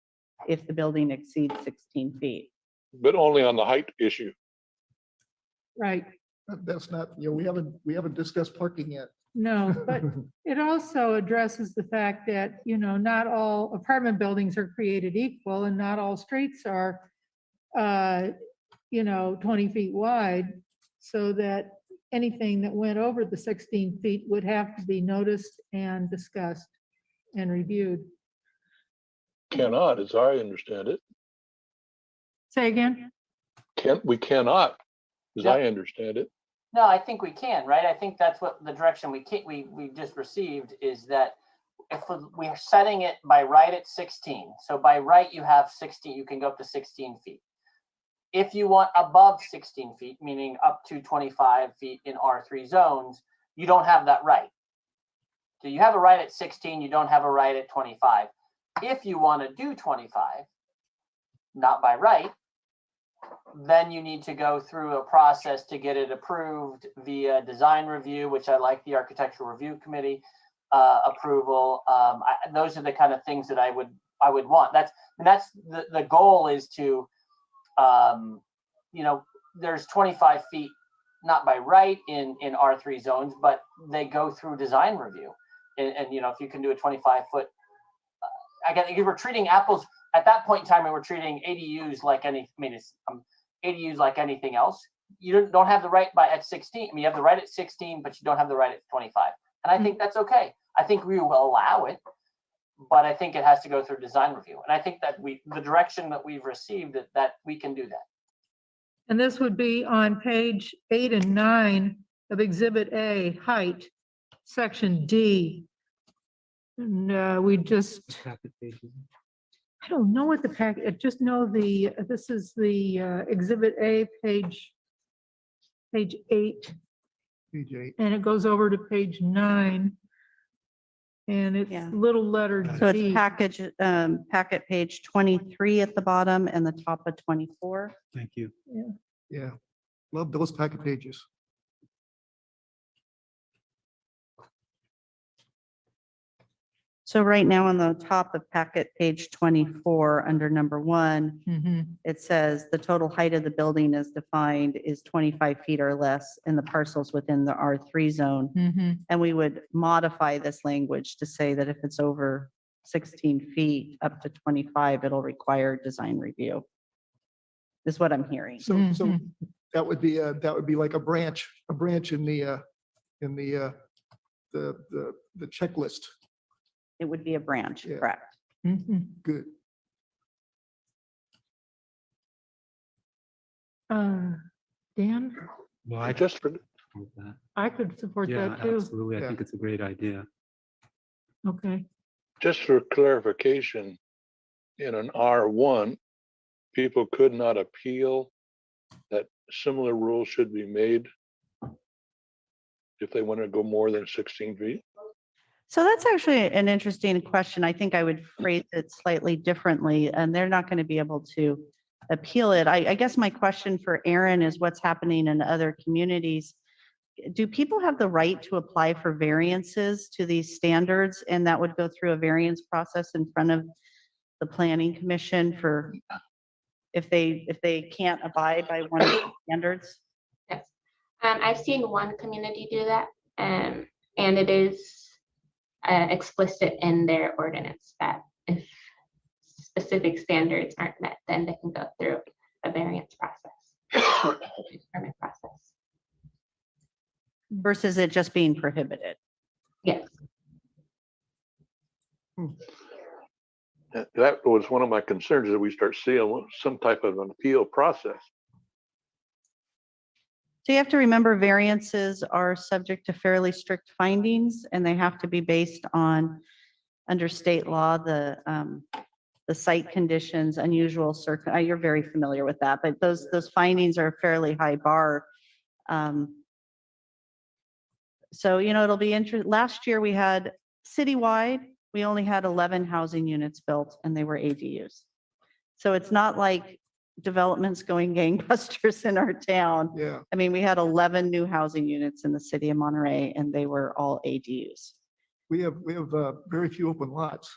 if the building exceeds 16 feet. But only on the height issue. Right. That's not, we haven't discussed parking yet. No, but it also addresses the fact that, not all apartment buildings are created equal and not all streets are, 20 feet wide. So that anything that went over the 16 feet would have to be noticed and discussed and reviewed. Cannot, as I understand it. Say again? We cannot, as I understand it. No, I think we can, right? I think that's what the direction we just received is that if we are setting it by right at 16, so by right you have 16, you can go up to 16 feet. If you want above 16 feet, meaning up to 25 feet in R3 zones, you don't have that right. So you have a right at 16, you don't have a right at 25. If you want to do 25, not by right, then you need to go through a process to get it approved via design review, which I like the Architectural Review Committee approval. Those are the kind of things that I would want. That's the goal is to, there's 25 feet, not by right in R3 zones, but they go through design review. And if you can do a 25-foot, again, you were treating apples at that point in time, we were treating ADUs like ADUs like anything else. You don't have the right at 16. I mean, you have the right at 16, but you don't have the right at 25. And I think that's okay. I think we will allow it, but I think it has to go through design review. And I think that the direction that we've received that we can do that. And this would be on page 8 and 9 of Exhibit A, height, section D. And we just, Packet pages. I don't know what the packet, I just know this is the Exhibit A, page 8, Page 8. and it goes over to page 9. And it's Yeah. little letter So D. it's packet page 23 at the bottom and the top of 24. Thank you. Yeah, love those packet pages. So right now on the top of packet page 24, under number 1, Mhm. it says the total height of the building is defined is 25 feet or less in the parcels within the R3 zone. Mhm. And we would modify this language to say that if it's over 16 feet up to 25, it'll require design review. Is what I'm hearing. So Mhm. that would be like a branch in the checklist. It would be a branch, Yeah. correct? Mhm. Good. Dan, Well, I Just for, support that. I could support Yeah, that too. absolutely. I Yeah. think it's a great idea. Okay. just for clarification, in an R1, people could not appeal that similar rules should be made if they want to go more than 16 feet. So that's actually an interesting question. I think I would phrase it slightly differently, and they're not going to be able to appeal it. I guess my question for Aaron is what's happening in other communities. Do people have the right to apply for variances to these standards? And that would go through a variance process in front of the Planning Commission for if they can't abide by one of the standards? Yes. I've seen one community do that, and it is explicit in their ordinance that if specific standards aren't met, then they can go through a variance process, permit process. Versus it just being prohibited. Yes. That was one of my concerns, that we start seeing some type of an appeal process. So you have to remember variances are subject to fairly strict findings, and they have to be based on, under state law, the site conditions, unusual you're very familiar with that, but those findings are a fairly high bar. So, it'll be interesting. Last year we had citywide, we only had 11 housing units built and they were ADUs. So it's not like developments going gangbusters in our town. Yeah, I mean, we had 11 new housing units in the city of Monterey and they were all ADUs. we have very few open lots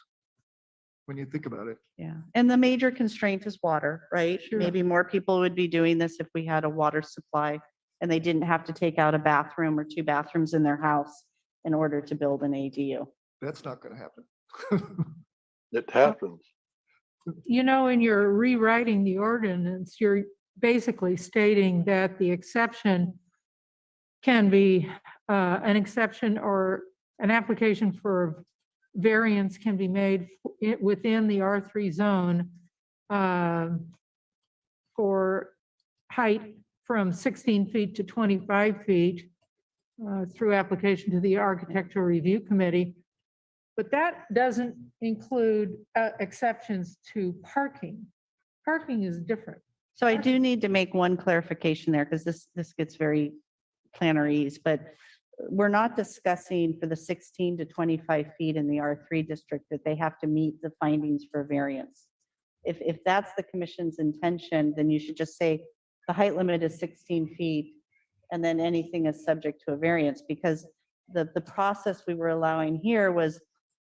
when you think about it. Yeah. And the major constraint is water, right? Sure. Maybe more people would be doing this if we had a water supply and they didn't have to take out a bathroom or 2 bathrooms in their house in order to build an ADU. That's not going to happen. It happens. In your rewriting the ordinance, you're basically stating that the exception can be, an exception or an application for variance can be made within the R3 zone for height from 16 feet to 25 feet through application to the Architectural Review Committee. But that doesn't include exceptions to parking. Parking is different. So I do need to make one clarification there because this gets very plannerese, but we're not discussing for the 16 to 25 feet in the R3 district that they have to meet the findings for variance. If that's the commission's intention, then you should just say the height limit is 16 feet and then anything is subject to a variance, because the process we were allowing here was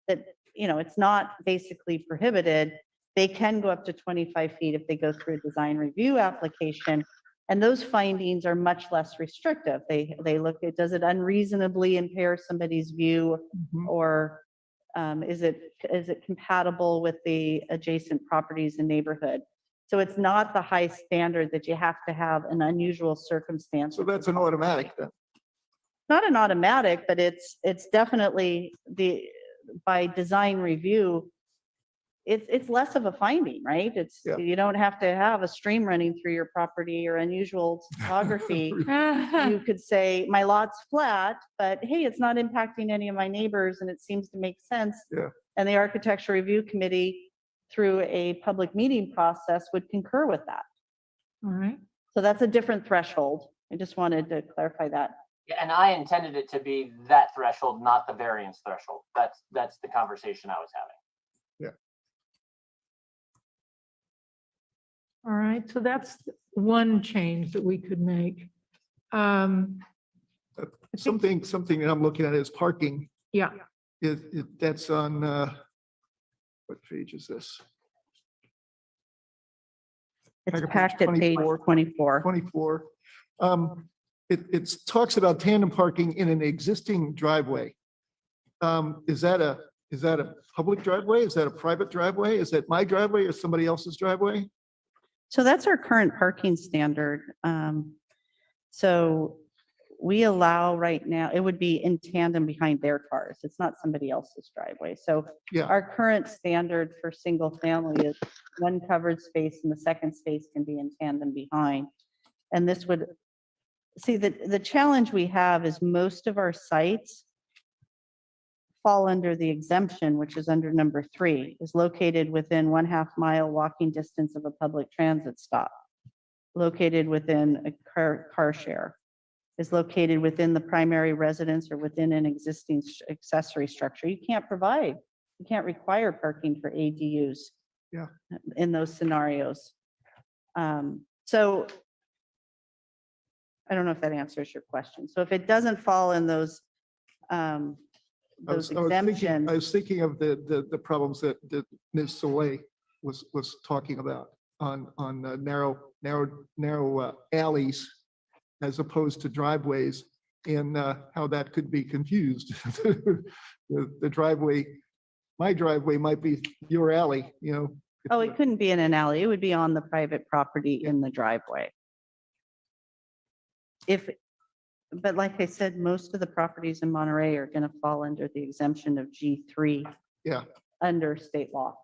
that, it's not basically prohibited. They can go up to 25 feet if they go through a design review application. And those findings are much less restrictive. They look at, does it unreasonably impair somebody's view, or is it compatible with the adjacent properties and neighborhood? So it's not the high standard that you have to have an unusual circumstance. So that's an automatic then. Not an automatic, but it's definitely by design review, it's less of a finding, right? Yeah. You don't have to have a stream running through your property or unusual topography. You could say, my lot's flat, but hey, it's not impacting any of my neighbors and it seems to make sense. Yeah. And the Architecture Review Committee, through a public meeting process, would concur with that. All right. So that's a different threshold. I just wanted to clarify that. Yeah, and I intended it to be that threshold, not the variance threshold. That's the conversation I was having. All right, so that's one change that we could make. Something that I'm looking at is parking. Yeah, That's on, what page is this? It's Packet packed at page 24. 24. 24. It talks about tandem parking in an existing driveway. Is that a public driveway? Is that a private driveway? Is that my driveway or somebody else's driveway? So that's our current parking standard. So we allow right now, it would be in tandem behind their cars. It's not somebody else's driveway. So Yeah. our current standard for single family is one covered space and the second space can be in tandem behind. And this would, see, the challenge we have is most of our sites fall under the exemption, which is under number 3, is located within 1/2 mile walking distance of a public transit stop, located within a car share, is located within the primary residence or within an existing accessory structure. You can't require parking for ADUs. Yeah. In those scenarios. So I don't know if that answers your question. So if it doesn't fall in those exemptions. I was thinking of the problems that Ms. Soleil was talking about on narrow alleys as opposed to driveways, and how that could be confused. The driveway, my driveway might be your alley, Oh, it couldn't be in an alley. It would be on the private property in the driveway. But like I said, most of the properties in Monterey are going to fall under the exemption of G3. Yeah. Under state law.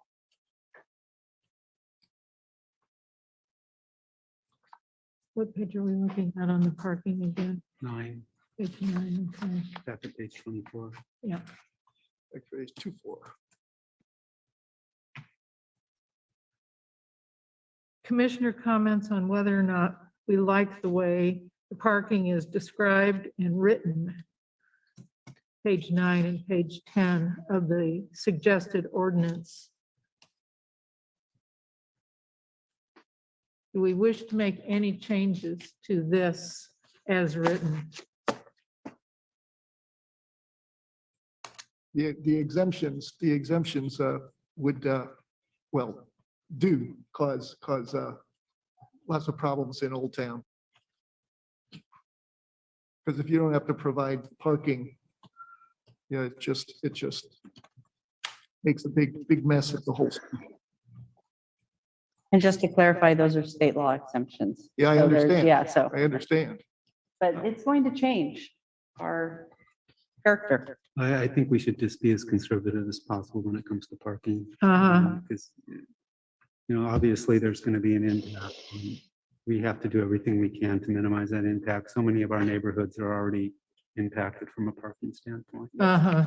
what page are we looking at on the parking again? 9, Page 9, okay. back at page 24. Actually, it's 2-4. Commissioner comments on whether or not we like the way the parking is described and written. Page 9 and page 10 of the suggested ordinance. Do we wish to make any changes to this as written? The exemptions would, well, do cause lots of problems in Old Town. Because if you don't have to provide parking, it just makes a big mess of the whole. And just to clarify, those are state law exemptions. Yeah, I So they're- understand. Yeah, so. I understand. but it's going to change our character. I think we should just be as conservative as possible when it comes to parking. Uh-huh. Because, obviously there's going to be an impact. And we have to do everything we can to minimize that impact. So many of our neighborhoods are already impacted from a parking standpoint. Uh-huh.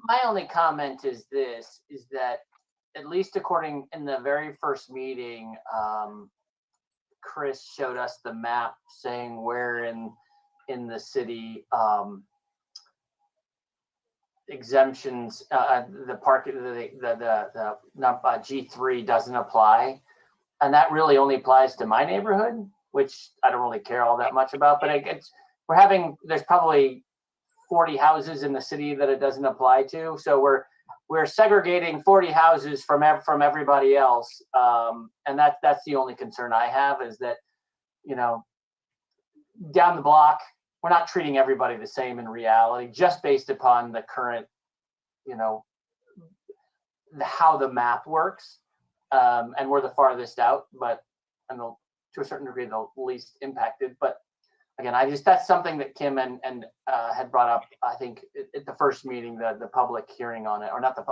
My only comment is this, is that at least according in the very first meeting, Chris showed us the map saying where in the city exemptions, the parking, the G3 doesn't apply. And that really only applies to my neighborhood, which I don't really care all that much about, but there's probably 40 houses in the city that it doesn't apply to. So we're segregating 40 houses from everybody else. And that's the only concern I have, is that, down the block, we're not treating everybody the same in reality, just based upon the current, how the map works. And we're the farthest out, but to a certain degree, the least impacted. But again, that's something that Kim and had brought up, I think, at the first meeting, the public hearing on it, or not the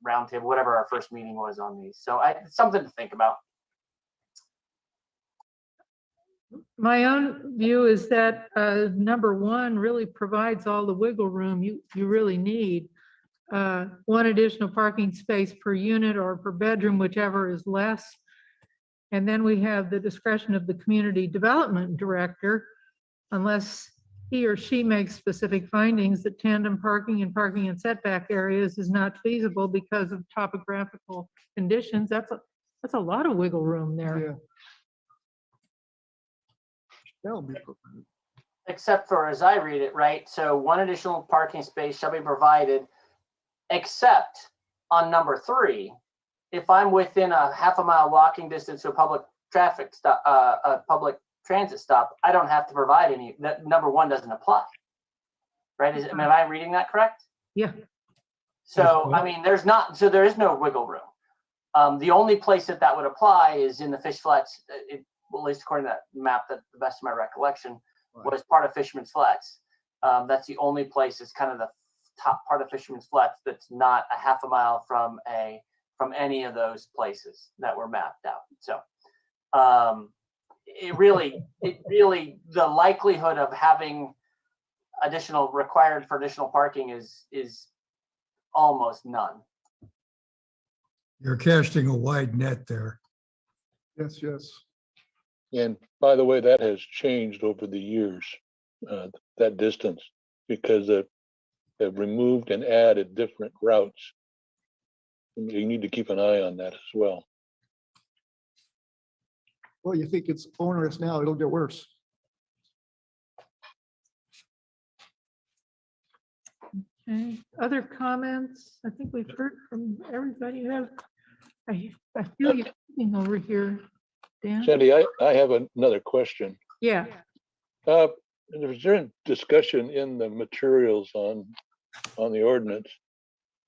roundtable, whatever our first meeting was on these. So it's something to think about. My own view is that number one really provides all the wiggle room you really need. One additional parking space per unit or per bedroom, whichever is less. And then we have the discretion of the community development director, unless he or she makes specific findings that tandem parking and parking in setback areas is not feasible because of topographical conditions. That's a lot of wiggle room there. Yeah. That'll be provided. Except for, as I read it, right? So one additional parking space shall be provided, except on number 3, if I'm within a half a mile walking distance to a public traffic stop, a public transit stop, I don't have to provide any. That number 1 doesn't apply, right? Am I reading that correct? Yeah. So I mean, there is no wiggle room. The only place that would apply is in the fish flats. Well, at least according to that map, that the best of my recollection was part of Fisherman's Flats. That's the only place. It's kind of the top part of Fisherman's Flats that's not a half a mile from any of those places that were mapped out. So it really the likelihood of having required for additional parking is almost none. You're casting a wide net there. Yes, yes. And by the way, that has changed over the years, that distance, because they've removed and added different routes. You need to keep an eye on that as well. Well, you think it's onerous now, it'll get worse. Okay. Other comments? I think we've heard from everybody. I feel you thinking over here, Dan. Sandy, I have another question. Yeah. There's during discussion in the materials on the ordinance,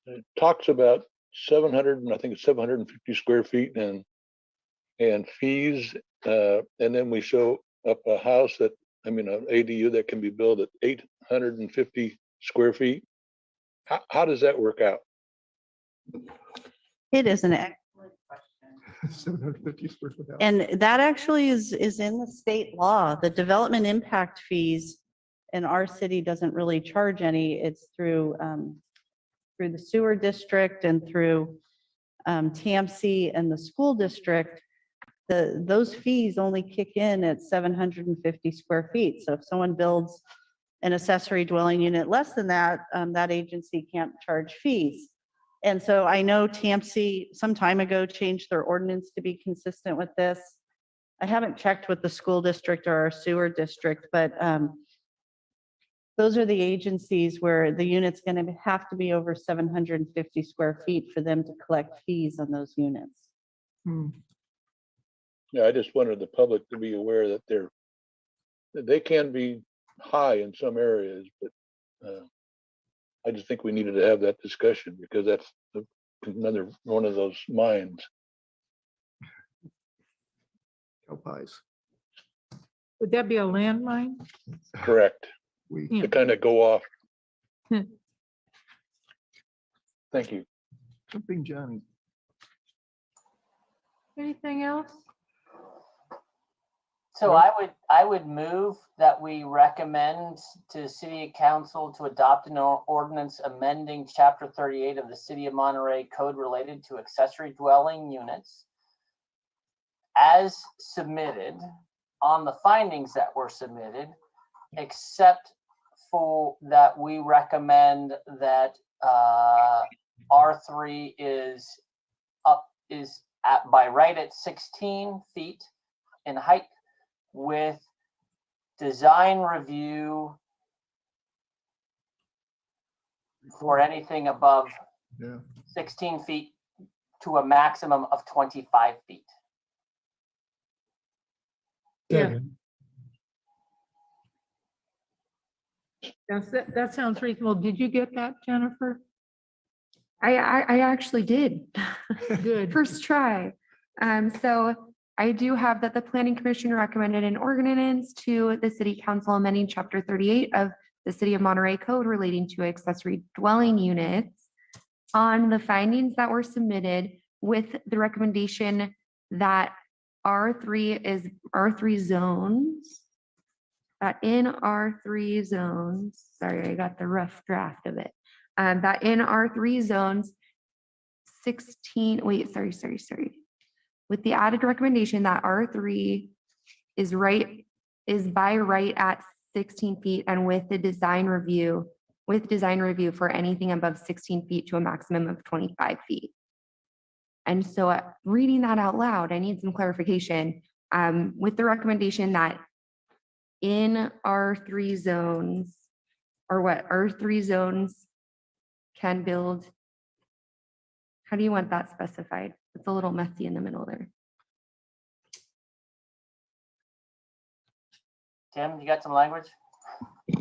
it talks about 700, and I think it's 750 square feet and fees. And then we show up a house an ADU that can be built at 850 square feet. How does that work out? It is an excellent question. 750 square foot house. And that actually is in the state law. The development impact fees in our city doesn't really charge any. It's through the sewer district and through TAMC and the school district. Those fees only kick in at 750 square feet. So if someone builds an accessory dwelling unit less than that, that agency can't charge fees. And so I know TAMC some time ago changed their ordinance to be consistent with this. I haven't checked with the school district or our sewer district, but those are the agencies where the unit's going to have to be over 750 square feet for them to collect fees on those units. Yeah, I just wanted the public to be aware that they can be high in some areas, but I just think we needed to have that discussion because that's another one of those mines. Cow pies. Would that be a landmine? Correct. We, Yeah. To kind of go off. Hmm. Thank you. Jumping Johnny. Anything else? So I would move that we recommend to City Council to adopt an ordinance amending Chapter 38 of the City of Monterey Code related to accessory dwelling units as submitted on the findings that were submitted, except for that we recommend that R3 is by right at 16 feet in height, with design review for anything above Yeah. 16 feet to a maximum of 25 feet. Yeah. Second. That sounds reasonable. Did you get that, Jennifer? I actually did. Good. First try. So I do have that the planning commission recommended an ordinance to the city council amending chapter 38 of the City of Monterey Code relating to accessory dwelling units on the findings that were submitted, with the recommendation that R3 zones, that in R3 zones, sorry, I got the rough draft of it. That in R3 zones 16, wait, sorry. With the added recommendation that R3 is by right at 16 feet, and with design review for anything above 16 feet to a maximum of 25 feet. And so reading that out loud, I need some clarification with the recommendation that in R3 zones, or what R3 zones can build. How do you want that specified? It's a little messy in the middle there. Tim, you got some language?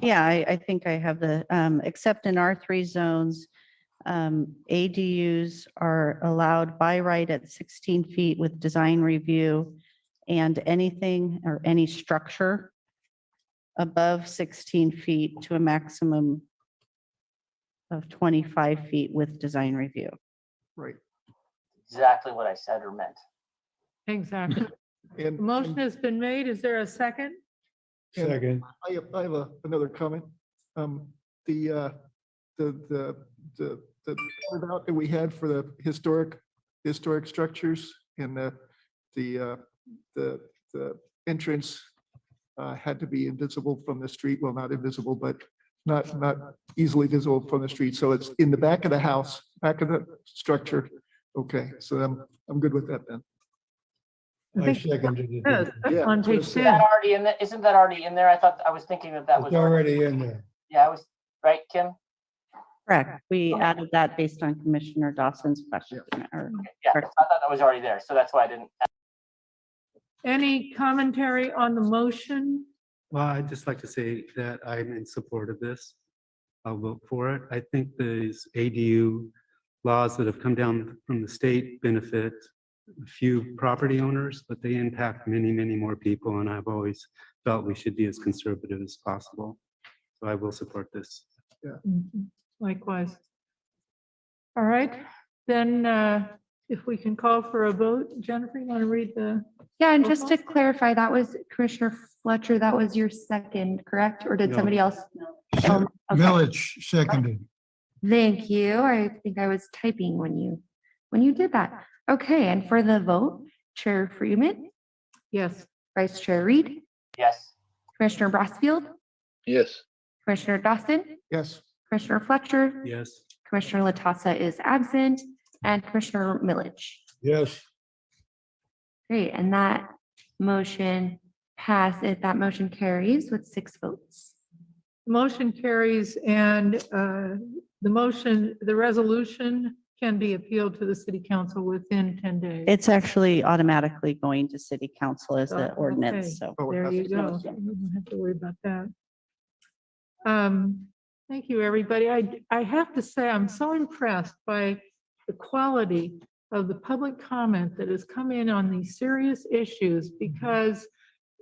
Yeah, I think I have the, except in R3 zones, ADUs are allowed by right at 16 feet with design review, and anything or any structure above 16 feet to a maximum of 25 feet with design review. Right. Exactly what I said or meant. Exactly. And The motion has been made. Is there a second? Second. I have another comment. The turnout that we had for the historic structures and the entrance had to be invisible from the street. Well, not invisible, but not easily visible from the street. So it's in the back of the house, back of the structure. Okay, so I'm good with that then. I seconded it. Yes, Yeah, on that's what it page said. 10. Isn't that already in there? I was thinking that was It's already in there. Yeah, I was, right, Kim? Correct. We added that based on Commissioner Dawson's question. or- Yeah, I thought that was already there, so that's why I didn't. Any commentary on the motion? Well, I'd just like to say that I'm in support of this. I'll vote for it. I think these ADU laws that have come down from the state benefit a few property owners, but they impact many, many more people. And I've always felt we should be as conservative as possible. So I will support this. Mhm. Likewise. All right, then if we can call for a vote, Jennifer, you want to read the? Yeah, and just to clarify, that was Commissioner Fletcher, that was your second, correct? Or did No. somebody else? Oh, okay. Milledge seconded. Thank you. I think I was typing when you did that. Okay, and for the vote, Chair Freeman, Yes. Vice Chair Reed, Yes. Commissioner Brassfield, Yes. Commissioner Dawson, Yes, Commissioner Fletcher, Yes. Commissioner Latassa is absent, and Commissioner Milledge. Yes. Great, and that motion passes, that motion carries with 6 votes. Motion carries, and the resolution can be appealed to the city council within 10 days. It's actually automatically going to city council as the Oh, ordinance, okay. so. Oh, it There has you to go. go. You don't have to worry about that. Thank you, everybody. I have to say, I'm so impressed by the quality of the public comment that has come in on these serious issues, because,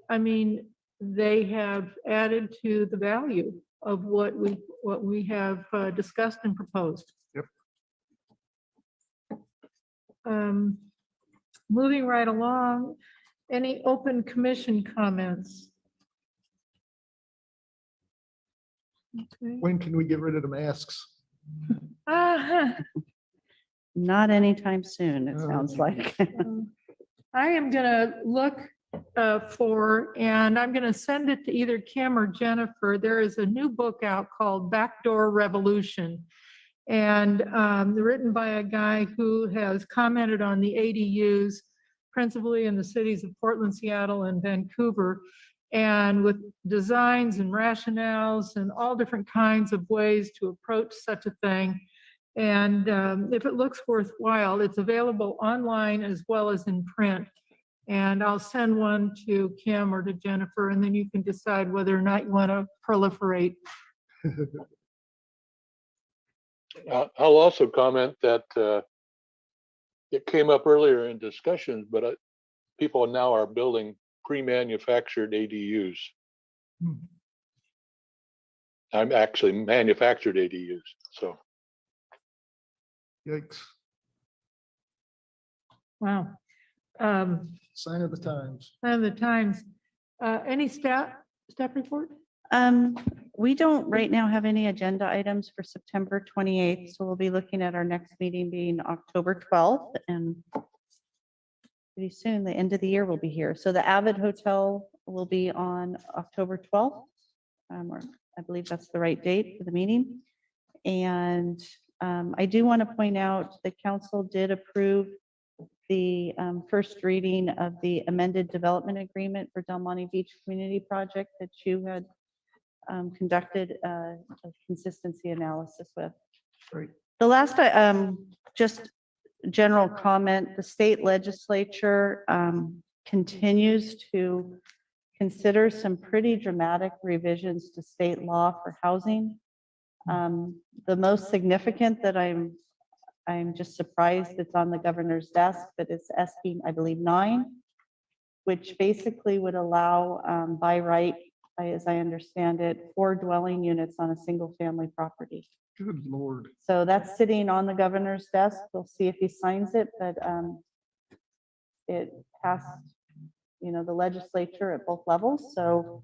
I mean, they have added to the value of what we have discussed and proposed. Yep. Moving right along, any open commission comments? Okay. When can we get rid of the masks? Not anytime soon, it Oh, sounds like. I am gonna look for, and I'm gonna send it to either Kim or Jennifer. There is a new book out called Backdoor Revolution. And written by a guy who has commented on the ADUs, principally in the cities of Portland, Seattle, and Vancouver, and with designs and rationales and all different kinds of ways to approach such a thing. And if it looks worthwhile, it's available online as well as in print. And I'll send one to Kim or to Jennifer, and then you can decide whether or not you want to proliferate. I'll also comment that it came up earlier in discussions, but people now are building pre-manufactured ADUs. I'm actually manufactured ADUs, so. Yikes. Wow. Sign of the times. And the times. Any staff report? We don't right now have any agenda items for September 28th, so we'll be looking at our next meeting being October 12th, and pretty soon, the end of the year will be here. So the Avid Hotel will be on October 12th, or I believe that's the right date for the meeting. And I do want to point out the council did approve the first reading of the amended development agreement for Del Monte Beach Community Project that you had conducted a consistency analysis with. Right. The last, just general comment, the state legislature continues to consider some pretty dramatic revisions to state law for housing. The most significant that I'm just surprised it's on the governor's desk, but it's SB, I believe, 9, which basically would allow by right, as I understand it, 4 dwelling units on a single family property. Good Lord. So that's sitting on the governor's desk. We'll see if he signs it, but it passed, the legislature at both levels. So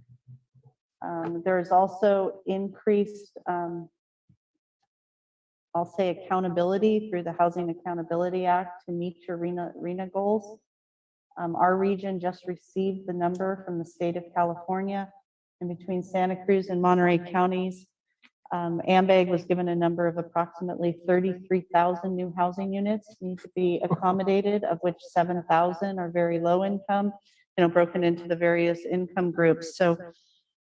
there's also increased, I'll say, accountability through the Housing Accountability Act to meet your RENA goals. Our region just received the number from the state of California, and between Santa Cruz and Monterey counties, AMBAG was given a number of approximately 33,000 new housing units need to be accommodated, of which 7,000 are very low income, broken into the various income groups. So,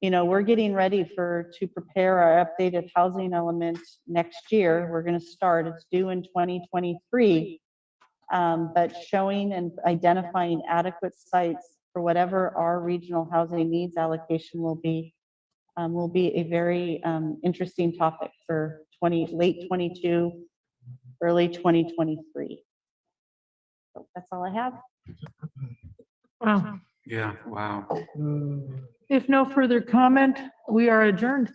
we're getting ready to prepare our updated housing element next year. We're going to start, it's due in 2023, but showing and identifying adequate sites for whatever our regional housing needs allocation will be a very interesting topic for late 22, early 2023. So that's all I have. Wow. Yeah, wow. If no further comment, we are adjourned.